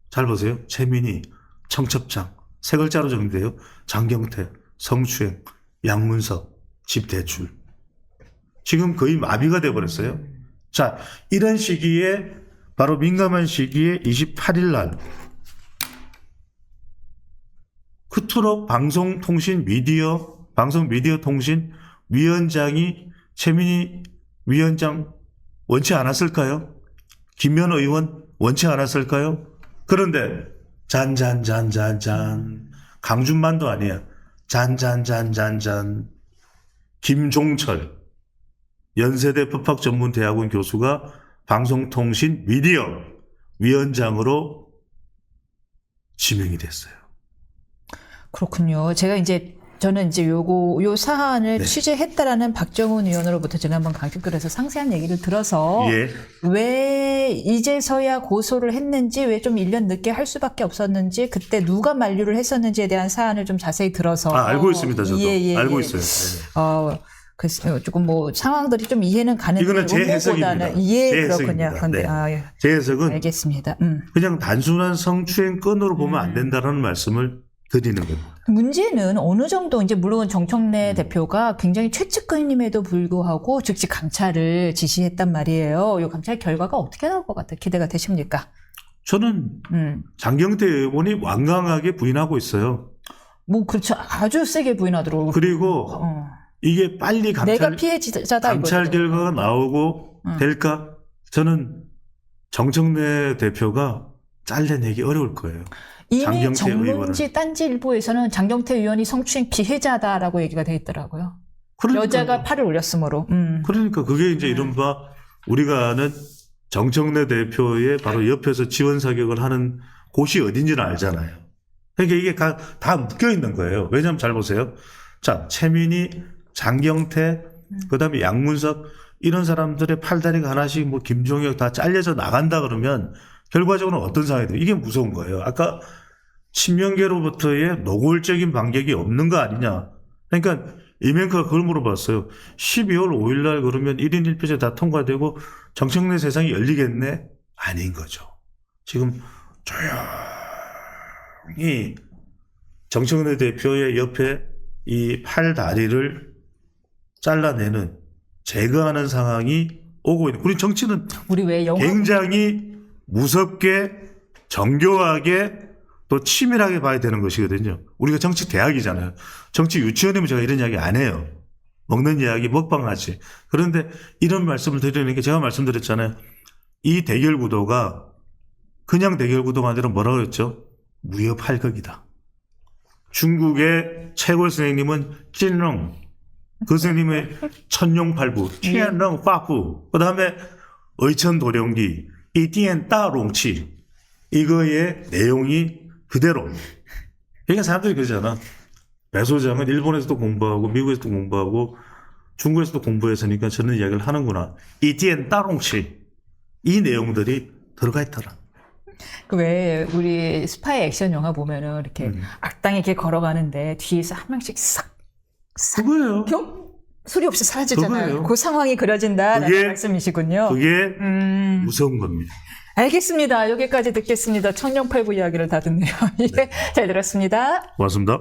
잘 보세요. 최민희, 청첩장, 세 글자로 정리돼요. 장경태, 성추행, 양문석, 집 대출. 지금 거의 마비가 돼버렸어요. 자, 이런 시기에 바로 민감한 시기에 28일 날 그토록 방송미디어통신위원장이 최민희 위원장 원치 않았을까요? 김현우 의원 원치 않았을까요? 그런데 잔잔잔잔잔 강준만도 아니야. 잔잔잔잔잔 김종철 연세대 법학전문대학원 교수가 방송통신 미디어 위원장으로 지명이 됐어요. 그렇군요. 저는 이제 요 사안을 네. 취재했다라는 박정훈 의원으로부터 제가 한번 강직글에서 상세한 얘기를 들어서 예. 왜 이제서야 고소를 했는지, 왜 좀 1년 늦게 할 수밖에 없었는지, 그때 누가 만류를 했었는지에 대한 사안을 좀 자세히 들어서. 알고 있습니다, 저도. 예. 알고 있어요. 네네. 글쎄요. 조금 뭐 상황들이 좀 이해는 가는데. 이거는 제 해석입니다. 예, 제 그렇군요. 해석입니다. 근데, 네. 예. 제 해석은 알겠습니다. 그냥 단순한 성추행 건으로 보면 안 된다는 말씀을 드리는 겁니다. 문제는 어느 정도 이제 물론 정청래 대표가 굉장히 최측근임에도 불구하고 즉시 감찰을 지시했단 말이에요. 이 감찰 결과가 어떻게 나올 것 같아요? 기대가 되십니까? 저는 장경태 의원이 완강하게 부인하고 있어요. 뭐 그렇죠. 아주 세게 부인하더라고요. 그리고 이게 빨리 내가 피해자다 감찰 이거죠. 결과가 나오고 될까? 저는 정청래 대표가 잘라내기 어려울 거예요. 이미 정문지 딴지일보에서는 장경태 의원이 성추행 피해자다라고 얘기가 돼 있더라고요. 여자가 팔을 올렸으므로. 그러니까 그게 이제 이른바 우리가 아는 정청래 대표의 바로 옆에서 지원 사격을 하는 곳이 어딘지는 알잖아요. 그러니까 이게 다 묶여 있는 거예요. 왜냐하면 잘 보세요. 자, 최민희, 장경태, 그다음에 양문석 이런 사람들의 팔다리가 하나씩 뭐 김종혁 다 잘려져 나간다 그러면 결과적으로는 어떤 상황이 돼요? 이게 무서운 거예요. 아까 친명계로부터의 노골적인 반격이 없는 거 아니냐. 그러니까 이명크가 그걸 물어봤어요. 12월 5일 날 그러면 1인 1표제 다 통과되고 정청래 세상이 열리겠네? 아닌 거죠. 지금 조용히 정청래 대표의 옆에 이 팔다리를 잘라내는 제거하는 상황이 오고 있는. 우리 정치는 굉장히 무섭게 정교하게 또 치밀하게 봐야 되는 것이거든요. 우리가 정치 대학이잖아요. 정치 유치원이면 제가 이런 이야기 안 해요. 먹는 이야기 먹방하지. 그런데 이런 말씀을 드리는 게 제가 말씀드렸잖아요. 이 대결 구도가 그냥 대결 구도가 아니라 뭐라고 했죠? 무협팔극이다. 중국의 최고 선생님은 찐릉, 그 선생님의 천룡팔부, 티안릉 파부, 그 다음에 의천도령기, 이띠엔 따롱치, 이거의 내용이 그대로. 그러니까 사람들이 그러잖아. 배소장은 일본에서도 공부하고 미국에서도 공부하고 중국에서도 공부했으니까 저런 이야기를 하는구나. 이띠엔 따롱치, 이 내용들이 들어가 있더라. 왜 우리 스파이 액션 영화 보면은 이렇게 악당이 이렇게 걸어가는데 뒤에서 한 명씩 싹 그거예요. 소리 없이 사라지잖아요. 그거예요. 그 상황이 그려진다라는 그게- 말씀이시군요. 그게 무서운 겁니다. 알겠습니다. 여기까지 듣겠습니다. 천룡팔부 이야기를 다 듣네요. 예, 잘 들었습니다. 고맙습니다.